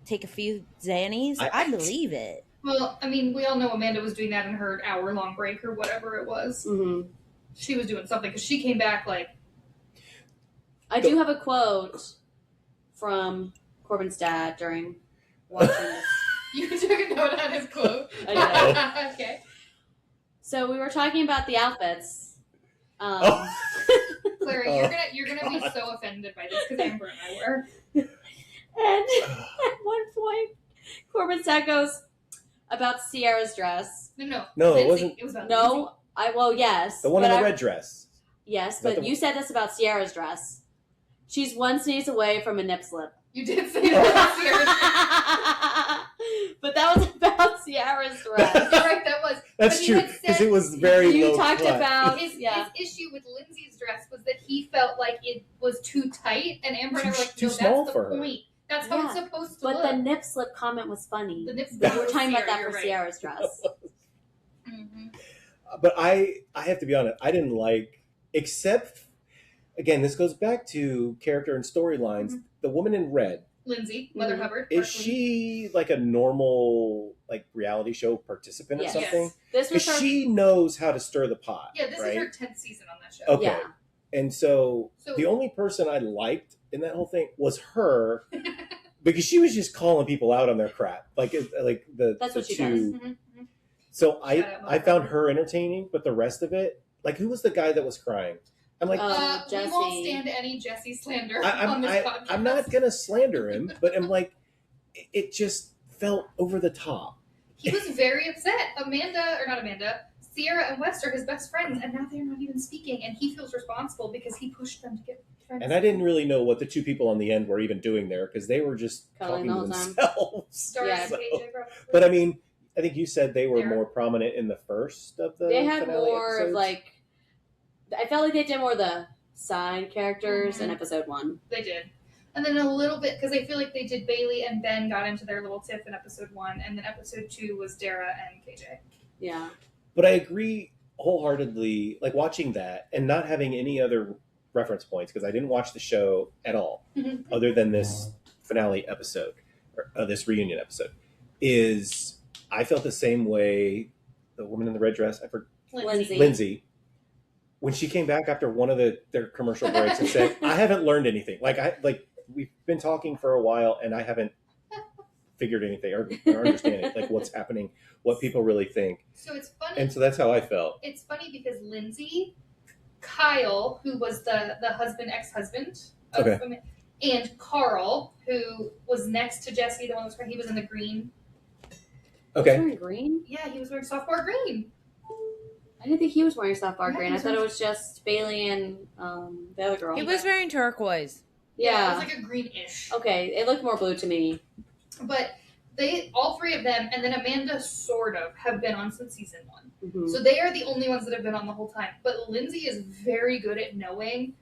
take a few Xannies. I believe it. Well, I mean, we all know Amanda was doing that in her hour-long break or whatever it was. Mm-hmm. She was doing something because she came back like. I do have a quote from Corbin's dad during watching this. You took a note on his quote. I Okay. So we were talking about the outfits. Clara, you're gonna be so offended by this because Amber and I were. And at one point, Corbin's dad goes about Ciara's dress. No, No, Lindsay. it wasn't. It was about No, yes. The one in but the red dress. Yes, Not but the you said this about Ciara's dress. She's one sneeze away from a nip slip. You did say that. But that was about Ciara's dress. You're right, that was. That's But you true had because said- it was very You low talked cut. about His yeah. issue with Lindsay's dress was that he felt like it was too tight, and Amber and I were like, Too no, small that's for the her. point. That's how Yeah, it's supposed to But look. the nip slip comment was funny. The nip slip We were was talking about Ciara, that you're for right. Ciara's dress. Mhm. But I have to be honest. I didn't like, except again, this goes back to character and storylines. Mhm. The woman in red, Lindsay, Mother Mhm. Hubbard. is Park Lee. she like a normal like reality show participant Yes. or something? Yes. This was Because her. she knows how to stir the pot. Yeah, this right? is her 10th season on that show. Okay. Yeah. And so So- the only person I liked in that whole thing was her, because she was just calling people out on their crap, like the That's the what she two. does. Mhm, mhm. So Shout out I Mother found Hubbard. her entertaining, but the rest of it, like, who was the guy that was crying? I'm like, Oh, We won't Jesse. stand any Jesse slander I'm on this podcast. I'm not gonna slander him, but I'm like, it just felt over the top. He was very upset. Ciara and West are his best friends, and now they're not even speaking, and he feels responsible because he pushed them to get friends. And I didn't really know what the two people on the end were even doing there because they were just Cuddling talking to the whole time. themselves. Doris Yeah. and KJ, probably. But I mean, I think you said they were They're- more prominent in the first of the. They had finale more of episodes. like. I felt like they did more of the side characters in Mhm. episode 1. They did. And then a little bit, because I feel like they did Bailey and Ben got into their little tiff in episode 1, and then episode 2 was Dara and KJ. Yeah. But I agree wholeheartedly, like watching that and not having any other reference points because I didn't watch the show at all, Mhm. other than this finale episode or this reunion episode. Is I felt the same way. The woman in the red dress, I forgot, Lindsay. Lindsay, when she came back after one of their commercial breaks and said, "I haven't learned anything. Like we've been talking for a while and I haven't figured anything or understanding like what's happening, what people really think." So it's funny. And so that's how I felt. It's funny because Lindsay, Kyle, who was the ex-husband of Okay. and Carl, who was next to Jesse, the one that was he was in the green. Okay. Wearing green? Yeah, he was wearing softball green. I didn't think he was wearing softball Yeah, green. he I was thought it wearing- was just Bailey and the other girl. He was wearing turquoise. Yeah. it was like a greenish. Okay, it looked more blue to me. But they, all three of them, and then Amanda, sort of, have been on since season 1. Mhm. So they are the only ones that have been on the whole time. But Lindsay is very good at knowing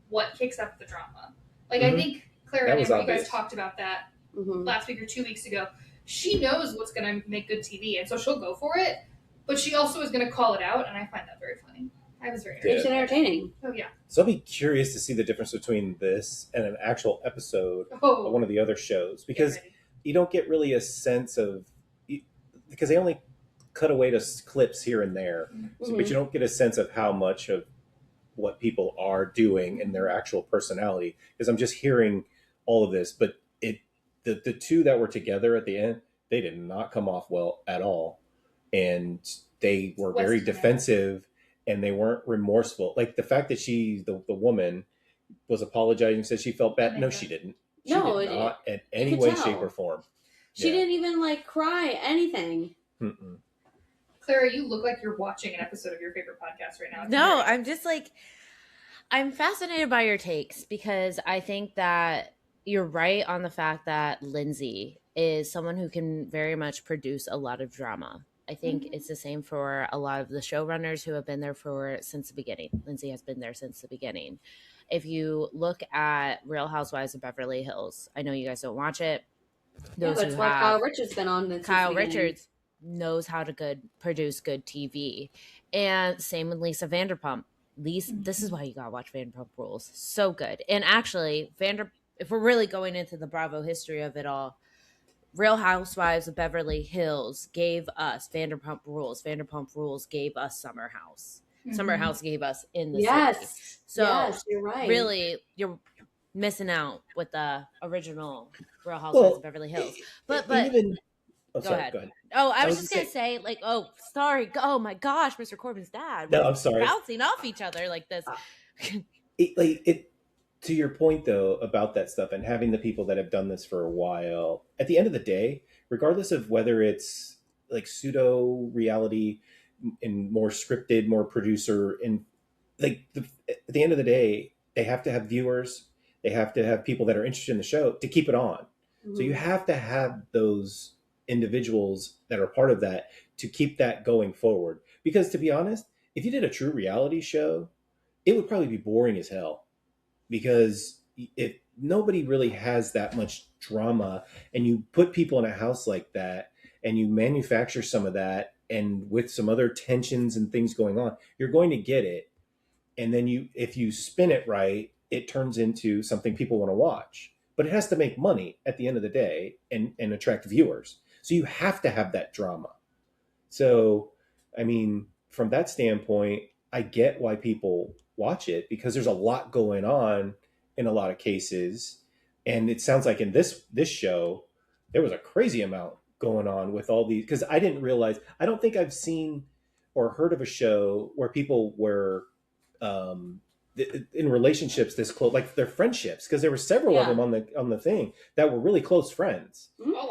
what kicks up the drama. Like, I Mhm. think Clara That and was Amber, you guys obvious. talked about that Mhm. last week or 2 weeks ago. She knows what's going to make good TV, and so she'll go for it. But she also is going to call it out, and I find that very funny. I was very Makes entertained. it entertaining. Oh, yeah. So I'll be curious to see the difference between this and an actual episode Oh, of one of the other shows get because ready. you don't get really a sense of because they only cut away to clips here and there, so, but you don't get a sense of how much of what people are doing and their actual personality. Because I'm just hearing all of this, but the two that were together at the end, they did not come off well at all, and they were West very and Amanda. defensive and they weren't remorseful. Like the fact that the woman was apologizing, said she felt bad. No, she didn't. She No, did not in any could way, tell. shape, or form. She didn't even like cry, anything. Mm-mm. Clara, you look like you're watching an episode of your favorite podcast right now. It's No, hilarious. I'm just like, I'm fascinated by your takes because I think that you're right on the fact that Lindsay is someone who can very much produce a lot of drama. I think it's the same for a lot of the showrunners who have been there since the beginning. Lindsay has been there since the beginning. If you look at Real Housewives of Beverly Hills, I know you guys don't watch it. Yeah, that's why Kyle Richards been on this. Kyle Richards knows how to produce good TV, and same with Lisa Vanderpump. This is why you gotta watch Vanderpump Rules. So good. And actually, if we're really going into the Bravo history of it all, Real Housewives of Beverly Hills gave us Vanderpump Rules. Vanderpump Rules gave us Summer House. Summer House gave us In the City. So yes, you're right. Really, you're missing out with the original Real Housewives of Beverly Hills. But even go ahead. Oh, I was just gonna say, like, oh, sorry. Oh my gosh, Mr. Corbin's dad. No, I'm sorry. Bouncing off each other like this. To your point though about that stuff and having the people that have done this for a while, at the end of the day, regardless of whether it's like pseudo reality and more scripted, more producer, and like at the end of the day, they have to have viewers, they have to have people that are interested in the show to keep it on. So you have to have those individuals that are part of that to keep that going forward. Because to be honest, if you did a true reality show, it would probably be boring as hell. Because if nobody really has that much drama, and you put people in a house like that, and you manufacture some of that, and with some other tensions and things going on, you're going to get it. And then if you spin it right, it turns into something people want to watch. But it has to make money at the end of the day and attract viewers. So you have to have that drama. So, I mean, from that standpoint, I get why people watch it, because there's a lot going on in a lot of cases. And it sounds like in this show, there was a crazy amount going on with all these, because I didn't realize, I don't think I've seen or heard of a show where people were in relationships this close, like their friendships, because there were several of them on the thing that were really close friends.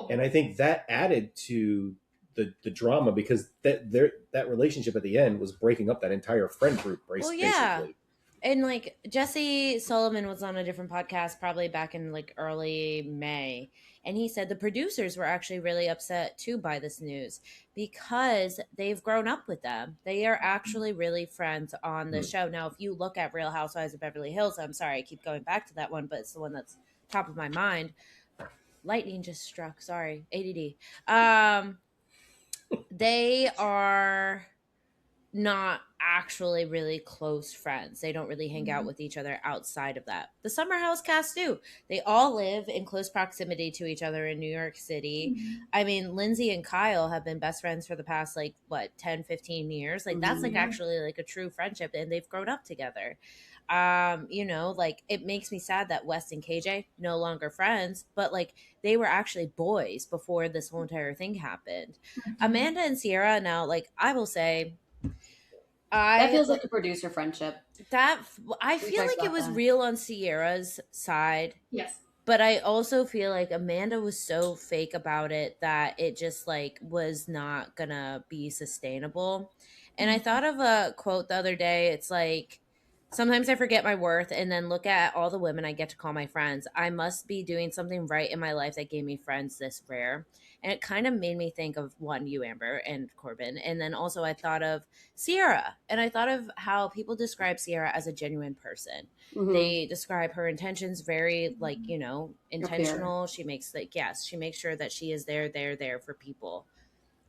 And I think that added to the drama, because that relationship at the end was breaking up that entire friend group, basically. And like Jesse Sullivan was on a different podcast probably back in like early May, and he said the producers were actually really upset too by this news, because they've grown up with them. They are actually really friends on the show. Now, if you look at Real Housewives of Beverly Hills, I'm sorry, I keep going back to that one, but it's the one that's top of my mind. Lightning just struck. Sorry, ADD. They are not actually really close friends. They don't really hang out with each other outside of that. The Summer House cast do. They all live in close proximity to each other in New York City. I mean, Lindsay and Kyle have been best friends for the past 10, 15 years. That's actually like a true friendship, and they've grown up together. It makes me sad that West and KJ no longer friends, but they were actually boys before this whole entire thing happened. Amanda and Ciara, now, I will say, that feels like a producer friendship. I feel like it was real on Ciara's side. Yes. But I also feel like Amanda was so fake about it that it just was not gonna be sustainable. And I thought of a quote the other day. It's sometimes I forget my worth and then look at all the women I get to call my friends. I must be doing something right in my life that gave me friends this rare. And it kind of made me think of you, Amber, and Corbin. And then also I thought of Ciara. And I thought of how people describe Ciara as a genuine person. They describe her intentions very, intentional. She makes, she makes sure that she is there for people.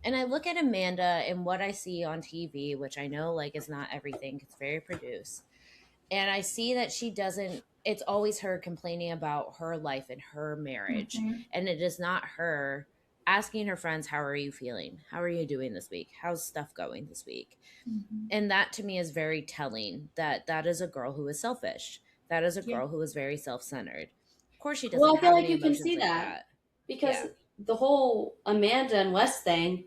And I look at Amanda and what I see on TV, which I know, is not everything. It's very produced. And I see that she doesn't, it's always her complaining about her life and her marriage. And it is not her asking her friends, how are you feeling? How are you doing this week? How's stuff going this week? And that to me is very telling that is a girl who is selfish. That is a girl who is very self-centered. Of course she doesn't I feel have like any you can emotions see like that. Because the whole Amanda and West thing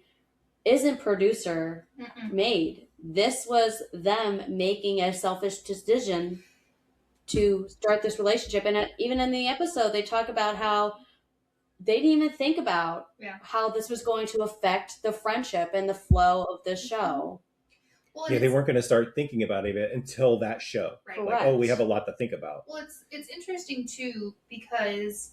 isn't producer made. this was them making a selfish decision to start this relationship. And even in the episode, they talk about how they didn't even think about how this was going to affect the friendship and the flow of the show. Well, Yeah, they weren't going to start thinking about it until that show. Right. Like, oh, we have a lot to think about. Well, it's interesting too, because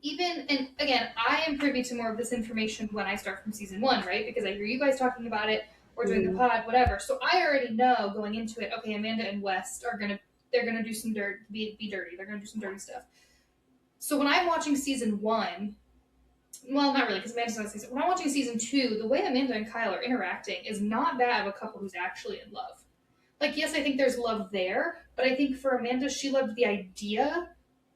even, and again, I am privy to more of this information when I start from season 1, right? Because I hear you guys talking about it, or doing the pod, whatever. So I already know going into it, okay, Amanda and West they're gonna do some be dirty. They're gonna do some dirty stuff. So when I'm watching season 1, well, not really, because Amanda's not season. When I'm watching season 2, the way Amanda and Kyle are interacting is not that of a couple who's actually in love. Like, yes, I think there's love there, but I think for Amanda, she loved the idea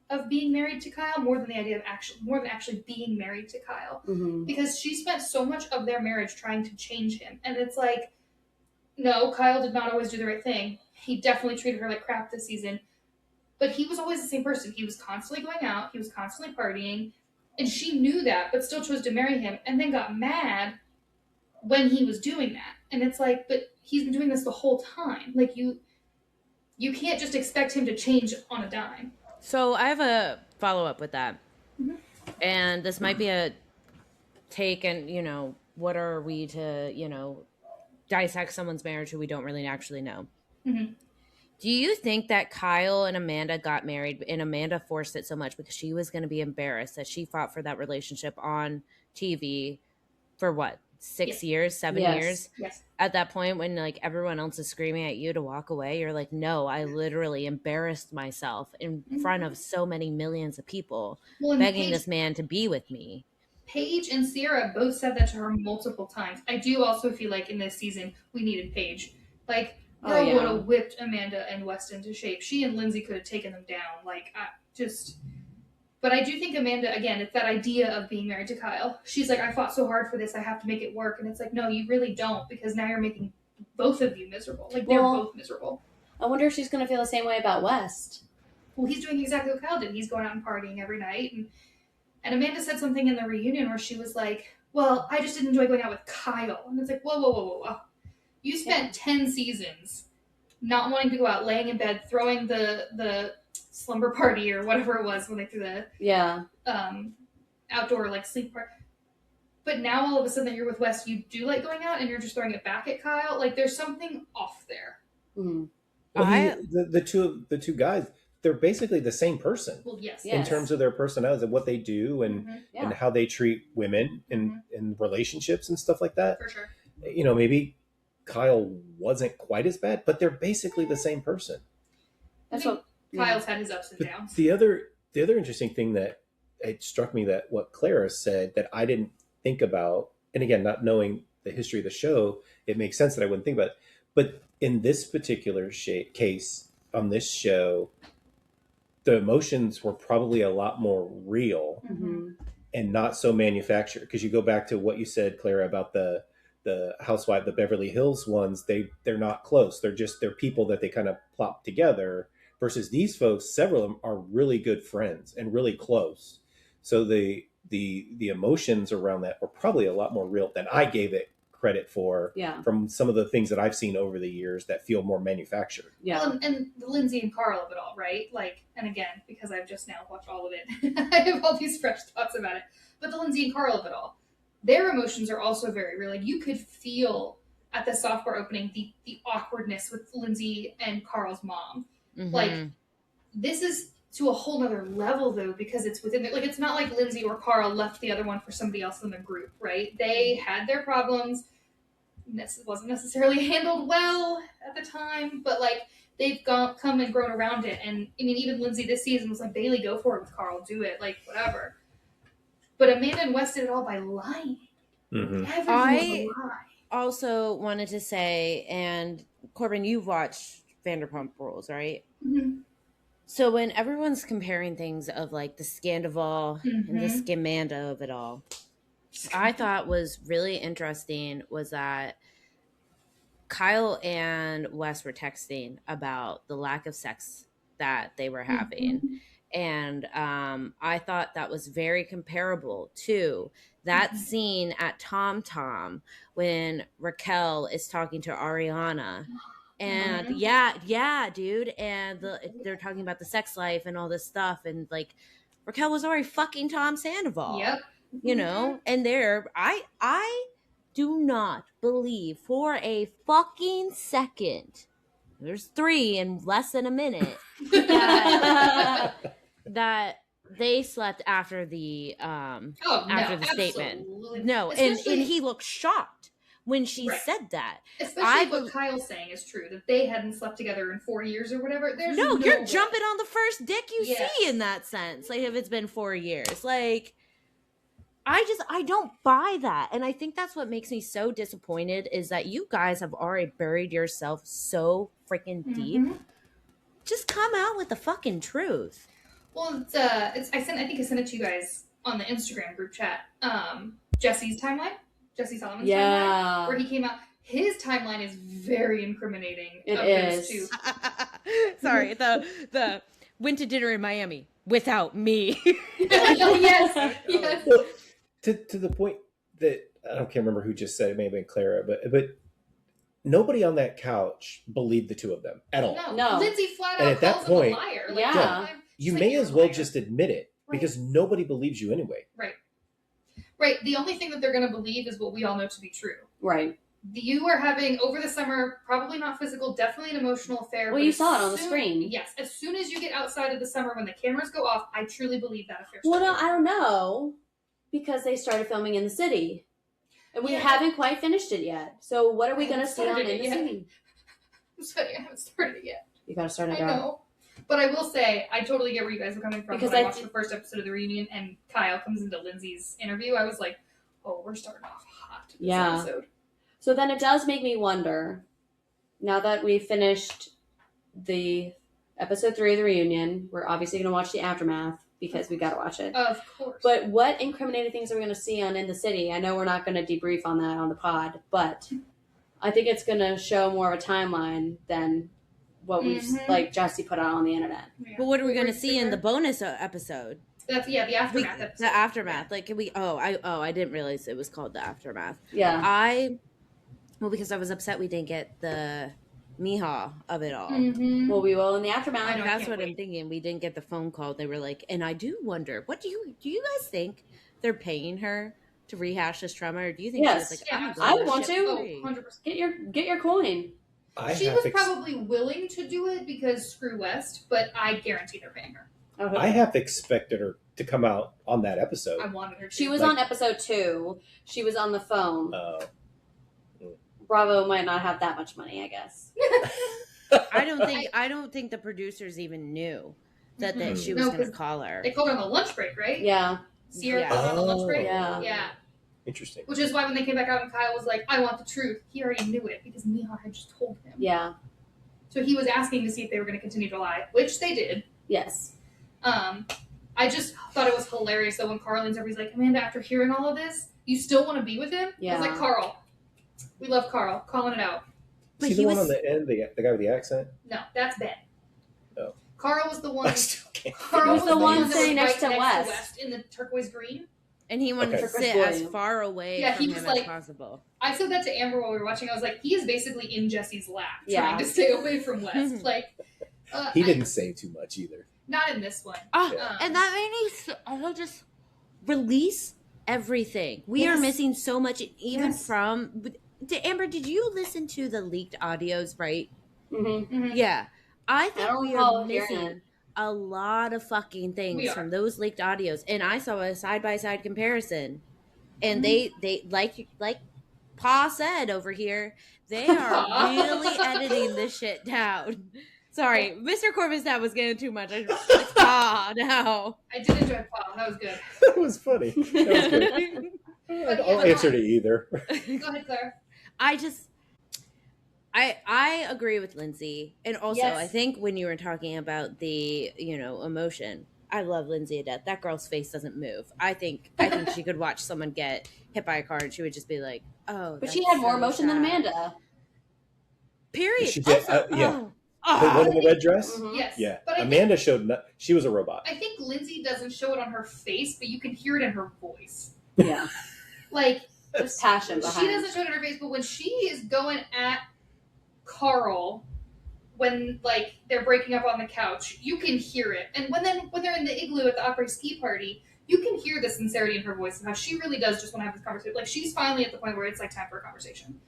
of being married to Kyle more than the idea of actually being married to Kyle, because she spent so much of their marriage trying to change him, and it's like, no, Kyle did not always do the right thing. He definitely treated her like crap this season, but he was always the same person. He was constantly going out, he was constantly partying, and she knew that, but still chose to marry him, and then got mad when he was doing that. And it's like, but he's been doing this the whole time. Like, you can't just expect him to change on a dime. So I have a follow-up with that. And this might be a take, and, what are we to, dissect someone's marriage who we don't really actually know. Do you think that Kyle and Amanda got married and Amanda forced it so much because she was going to be embarrassed that she fought for that relationship on TV for what, 6 years, 7 years? Yes. At that point, when like everyone else is screaming at you to walk away, you're like, no, I literally embarrassed myself in front of so many millions of people, begging this man to be with me. Paige and Ciara both said that to her multiple times. I do also feel like in this season we needed Paige. Like, girl would have whipped Amanda and West into shape. She and Lindsay could have taken them down. Like, but I do think Amanda, again, it's that idea of being married to Kyle. She's like, I fought so hard for this, I have to make it work. And it's like, no, you really don't, because now you're making both of you miserable. Like, they're both miserable. I wonder if she's going to feel the same way about West. Well, he's doing exactly what Kyle did. He's going out and partying every night. And Amanda said something in the reunion where she was like, well, I just didn't enjoy going out with Kyle. And it's like, whoa. You spent 10 seasons not wanting to go out, laying in bed, throwing the slumber party or whatever it was when they threw the outdoor like sleep party. But now all of a sudden that you're with Wes, you do like going out and you're just throwing it back at Kyle. Like, there's something off there. Well, the two guys, they're basically the same person. Well, yes. In terms of their personalities and what they do and how they treat women in relationships and stuff like that. For sure. Maybe Kyle wasn't quite as bad, but they're basically the same person. That's what Kyle's had his ups and downs. The other interesting thing that it struck me that what Clara said that I didn't think about, and again, not knowing the history of the show, it makes sense that I wouldn't think about it. But in this particular case on this show, the emotions were probably a lot more real and not so manufactured. Because you go back to what you said, Clara, about the housewife, the Beverly Hills ones, they're not close. They're people that they kind of plop together, versus these folks, several of them are really good friends and really close. So the emotions around that were probably a lot more real than I gave it credit for from some of the things that I've seen over the years that feel more manufactured. Well, and the Lindsay and Carl of it all, right? Like, and again, because I've just now watched all of it, I have all these fresh thoughts about it. But the Lindsay and Carl of it all, their emotions are also very real. Like, you could feel at the software opening the awkwardness with Lindsay and Carl's mom. Like, this is to a whole nother level though, because it's within it. Like, it's not like Lindsay or Carl left the other one for somebody else in the group, right? They had their problems. This wasn't necessarily handled well at the time, but like, they've come and grown around it. And I mean, even Lindsay this season was like, Bailey, go for it with Carl, do it, like, whatever. But Amanda and Wes did it all by lying. Everything was a lie. Also wanted to say, and Corbin, you've watched Vanderpump Rules, right? So when everyone's comparing things of like the Scandival and the Scamanda of it all, I thought was really interesting was that Kyle and Wes were texting about the lack of sex that they were having. And I thought that was very comparable to that scene at Tom Tom when Raquel is talking to Ariana. And yeah, dude. And they're talking about the sex life and all this stuff. And like Raquel was already fucking Tom Sandoval. Yep. You know, and I do not believe for a fucking second, there's 3 in less than a minute, that they slept after the statement. No, and he looked shocked when she said that. Especially what Kyle's saying is true, that they hadn't slept together in 4 years or whatever. There's no you're way. Jumping on the first dick you see in that sense. Like if it's been 4 years, like I don't buy that. And I think that's what makes me so disappointed is that you guys have already buried yourself so freaking deep. Just come out with the fucking truth. Well, I think I sent it to you guys on the Instagram group chat. Jesse Solomon's timeline, where he came out. His timeline is very incriminating. It is. Too. Sorry, the went to dinner in Miami without me. Yes. Well, to the point that I can't remember who just said it, may have been Clara, but nobody on that couch believed the two of them at all. No. Lindsay flat And out at that calls him point, a liar. Yeah. You may as well just admit it because nobody believes you anyway. Right. The only thing that they're going to believe is what we all know to be true. Right. You are having, over the summer, probably not physical, definitely an emotional affair. Well, you saw it on the screen. Yes. As soon as you get outside of the summer, when the cameras go off, I truly believe that affair. Well, no, I don't know. Because they started filming in the city. And we haven't quite finished it yet. So what are we going to see on in the city? I'm sorry, I haven't started it yet. You got to start it I know. But I will say, I totally get where you guys are coming from. Because when I watched the first episode of the reunion and Kyle comes into Lindsay's interview, I was like, oh, we're starting off hot this episode. So then it does make me wonder, now that we've finished the episode 3 of the reunion, we're obviously going to watch the aftermath because we got to watch it. Of course. But what incriminating things are we going to see on In the City? I know we're not going to debrief on that on the pod, but I think it's going to show more of a timeline than what we've, like Jesse put out on the internet. Yeah. But what are we going to see in the bonus episode? That's the aftermath episode. The aftermath. Like, can we? I didn't realize it was called the aftermath. Yeah. Because I was upset we didn't get the Meija of it all. Well, we will in the aftermath. That's what I'm thinking. We didn't get the phone call. They were like, and I do wonder, what do you guys think they're paying her to rehash this trauma, or do you think she's like, I want to. 100%. Get your coin. She was probably willing to do it because screw West, but I guarantee they're paying her. Okay. I half expected her to come out on that episode. I wanted her to. She was on episode 2. She was on the phone. Bravo might not have that much money, I guess. I don't think the producers even knew that she was going to call her. They called her on the lunch break, right? Yeah. Ciara called her on the lunch break. Yeah. Interesting. Which is why when they came back out and Kyle was like, I want the truth, he already knew it because Meija had just told him. Yeah. So he was asking to see if they were going to continue to lie, which they did. Yes. I just thought it was hilarious though when Carlin's everybody's like, Amanda, after hearing all of this, you still want to be with him? Yeah. I was like, Carl. We love Carl. Calling it out. But he the one on the end, the guy with the accent? No, that's Ben. Oh. Carl was the one. Carl was the one sitting next to West in the turquoise green. And he wanted to sit as far away from him as possible. I said that to Amber while we were watching. I was like, he is basically in Jesse's lap, trying to stay away from West. He didn't say too much either. Not in this one. And that made me I'll just release everything. We are missing so much, even from... Amber, did you listen to the leaked audios, right? Yeah. I think we are missing a lot of fucking things from those leaked audios. And I saw a side-by-side comparison. And they like Pa said over here, they are really editing this shit down. Sorry, Mr. Corbin's dad was getting too much. It's Pa now. I did enjoy Pa. That was good. That was funny. That was good. I'll answer to either. Go ahead, Clara. I agree with Lindsay. And also, I think when you were talking about the, emotion, I love Lindsay to death. That girl's face doesn't move. I think she could watch someone get hit by a car and she would just be like, oh. But she had more emotion than Amanda. Period. She did, The one in the red dress? Mhm. Yes. Yeah. But Amanda showed she was a robot. I think Lindsay doesn't show it on her face, but you can hear it in her voice. Yeah. Like, There's passion behind. she doesn't show it in her face, but when she is going at Carl, when like they're breaking up on the couch, you can hear it. And when they're in the igloo at the Opry ski party, you can hear the sincerity in her voice and how she really does just want to have this conversation. Like, she's finally at the point where it's like time for a conversation.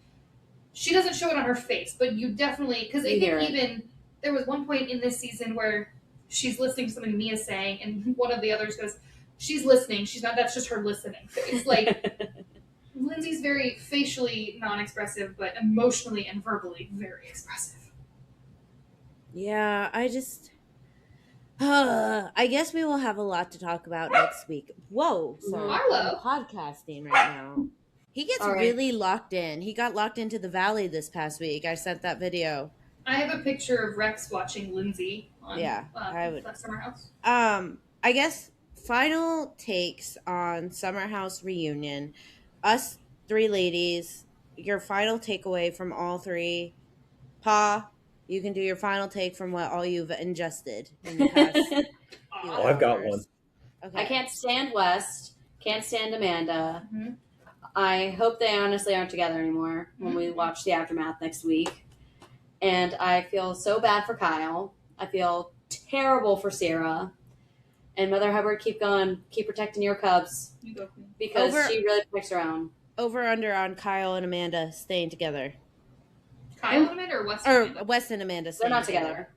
She doesn't show it on her face, but you definitely, because I think even there was one point in this season where she's listening to something Mia's saying, and one of the others goes, "She's listening. She's not. That's just her listening face." Like, Lindsay's very facially non-expressive, but emotionally and verbally very expressive. Yeah, I guess we will have a lot to talk about next week. Whoa, sorry, Arlo. I'm podcasting right now. He gets All right. really locked in. He got locked into the valley this past week. I sent that video. I have a picture of Rex watching Lindsay on I would. Summer House. I guess final takes on Summer House reunion. Us three ladies, your final takeaway from all three. Pa, you can do your final take from what all you've ingested in the past. few Oh, I've got hours. one. Okay. I can't stand West. Can't stand Amanda. Mhm. I hope they honestly aren't together anymore when we watch the aftermath next week. And I feel so bad for Kyle. I feel terrible for Ciara. And Mother Hubbard, keep going. Keep protecting your cubs You go, Queen. because she really protects her own. Over under on Kyle and Amanda staying together. Kyle and Amanda or West? Or Amanda? Wes and Amanda They're staying not together.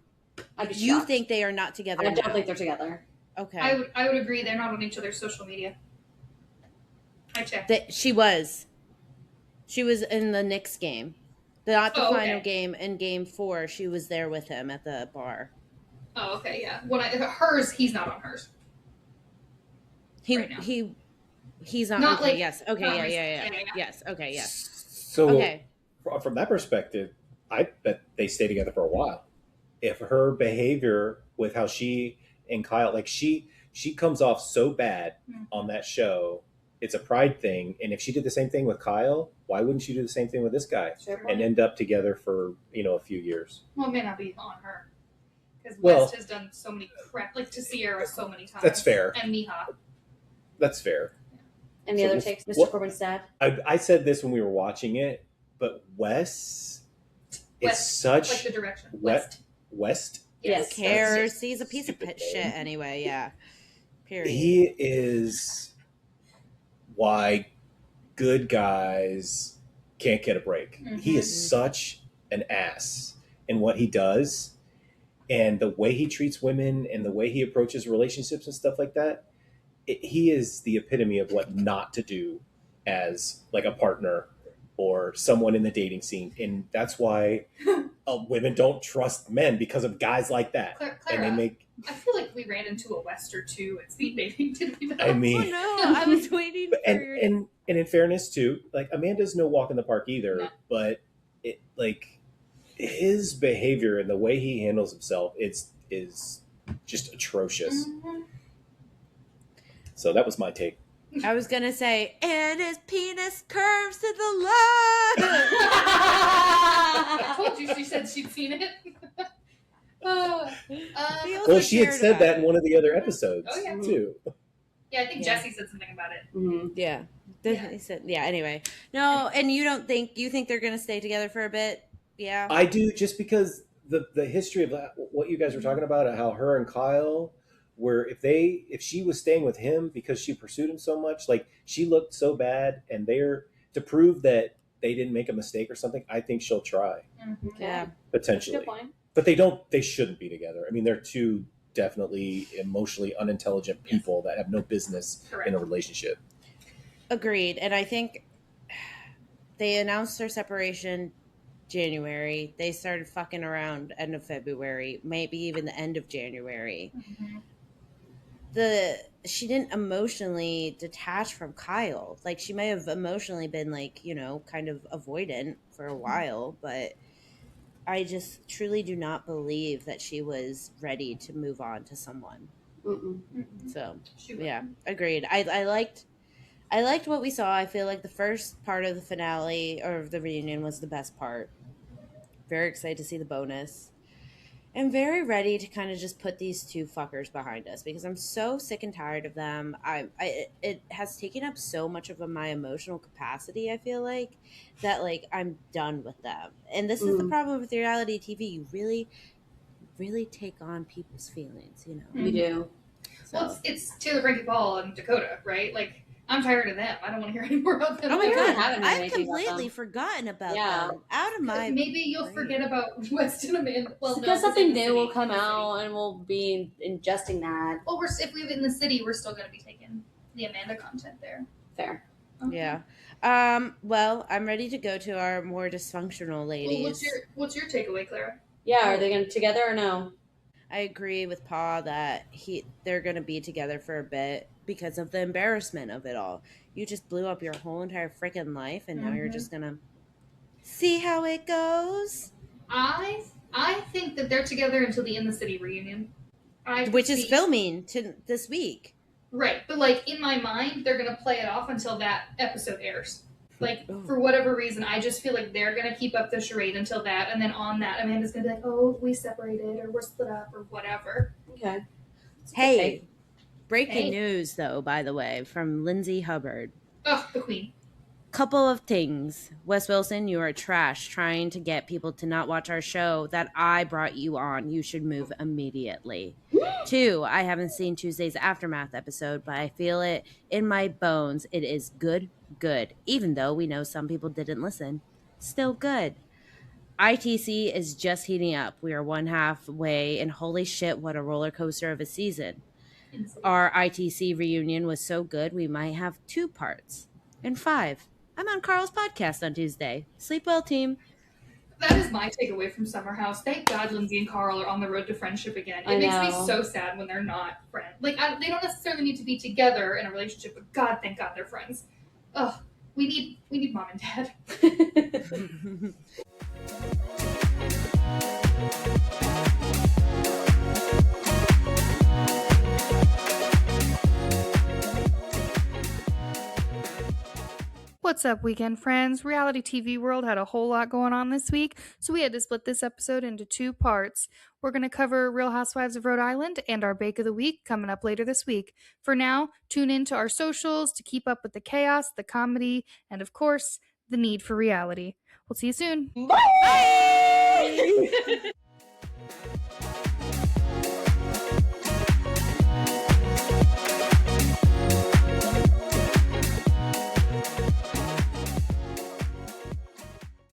I'd be You shocked. think they are not together? I don't now. think they're together. Okay. I would agree. They're not on each other's social media. I checked. She was in the Knicks game. Not the Oh, okay. final game. In game 4, she was there with him at the bar. Oh, okay, yeah. Hers, he's not on hers. Right now. He's not. Not okay, like- yes. Okay, not yeah. recent. Yeah. Yes. Okay, yes. So Okay. from that perspective, I bet they stay together for a while. If her behavior with how she and Kyle, like she comes off so bad on that show, it's a pride thing. And if she did the same thing with Kyle, why wouldn't she do the same thing with this guy and end up together for a few years? Well, it may not be on her. Because Well- West has done so many crap, like to Ciara so many times. That's fair. And Meija. That's fair. And the So other what's- takes, Mr. what- Corbin's dad. I said this when we were watching it, but Wes is West, such like the direction. West. Yes. Who cares? He's a Stupid piece of name. shit anyway. Yeah. Period. He is why good guys can't get a break. He is such an ass in what he does, and the way he treats women and the way he approaches relationships and stuff like that. He is the epitome of what not to do as like a partner or someone in the dating scene, and that's why women don't trust men because of guys like that. Clara, And they make. I feel like we ran into a West or two at speed dating, didn't we? I mean, Oh no! I was waiting for your. and in fairness too, like Amanda's no walk in the park either, No. but it like his behavior and the way he handles himself is just atrocious. Mhm. So that was my take. I was gonna say, and his penis curves to the left. I told you she said she'd seen it. also Well, she had cared said about that in it. one of the other episodes Oh, yeah. too. Yeah, I think Yeah. Jesse said something about it. Mm-hmm. Yeah. Yeah. He said, yeah. Anyway, no, and you think they're gonna stay together for a bit? Yeah. I do, just because the history of what you guys were talking about, how her and Kyle were, if she was staying with him because she pursued him so much, like she looked so bad, and they're to prove that they didn't make a mistake or something. I think she'll try Yeah. potentially, Good point. but they shouldn't be together. I mean, they're two definitely emotionally unintelligent people that have no business Correct. in a relationship. Agreed. And I think they announced their separation January. They started fucking around end of February, maybe even the end of January. Mhm. She didn't emotionally detach from Kyle. Like, she may have emotionally been like, kind of avoidant for a while, but I just truly do not believe that she was ready to move on to someone. Mm-mm. So She yeah, agreed. I liked what we saw. I feel like the first part of the finale or the reunion was the best part. Very excited to see the bonus. am very ready to kind of just put these two fuckers behind us because I'm so sick and tired of them. It has taken up so much of my emotional capacity. I feel like that I'm done with them, and this is the problem with reality TV. You really, really take on people's feelings. You know, You do. So. Well, it's Taylor, Frankie Paul, and Dakota, right? Like, I'm tired of them. I don't want to hear any more about them. Oh my I god, haven't heard I've anything about completely them. forgotten about Yeah. them. Out of my Maybe you'll brain. forget about Weston and Amanda. Well, Because no, something in the new city. will come In the city. out, and we'll be ingesting that. Well, if we live in the city, we're still going to be taking the Amanda content there. Fair. Okay. Yeah. Well, I'm ready to go to our more dysfunctional ladies. Well, what's your takeaway, Clara? Yeah, are they going to together or no? I agree with Pa that they're going to be together for a bit because of the embarrassment of it all. You just blew up your whole entire freaking life, and now you're just going to see how it goes. I think that they're together until the In the City reunion. Which is filming this week. Right, but in my mind, they're going to play it off until that episode airs. Ooh. For whatever reason, I just feel like they're going to keep up the charade until that, and then on that, Amanda's going to be like, oh, we separated, or we're split up, or whatever. Okay. Hey, breaking news, though, by the way, from Lindsay Hubbard. Oh, the queen. Couple of things. Wes Wilson, you are trash trying to get people to not watch our show that I brought you on. You should move immediately. 2, I haven't seen Tuesday's Aftermath episode, but I feel it in my bones. It is good. Even though we know some people didn't listen. Still good. ITC is just heating up. We are one halfway, and holy shit, what a roller coaster of a season. Our ITC reunion was so good, we might have 2 parts. And 5, I'm on Carl's podcast on Tuesday. Sleep well, team. That is my takeaway from Summer House. Thank God Lindsay and Carl are on the road to friendship again. It makes me so sad when they're not friends. They don't necessarily need to be together in a relationship, but God, thank God they're friends. Ugh, we need mom and dad. What's up, weekend friends? Reality TV world had a whole lot going on this week, so we had to split this episode into 2 parts. We're going to cover Real Housewives of Rhode Island and our Bake of the Week coming up later this week. For now, tune in to our socials to keep up with the chaos, the comedy, and of course, the need for reality. We'll see you soon. Bye!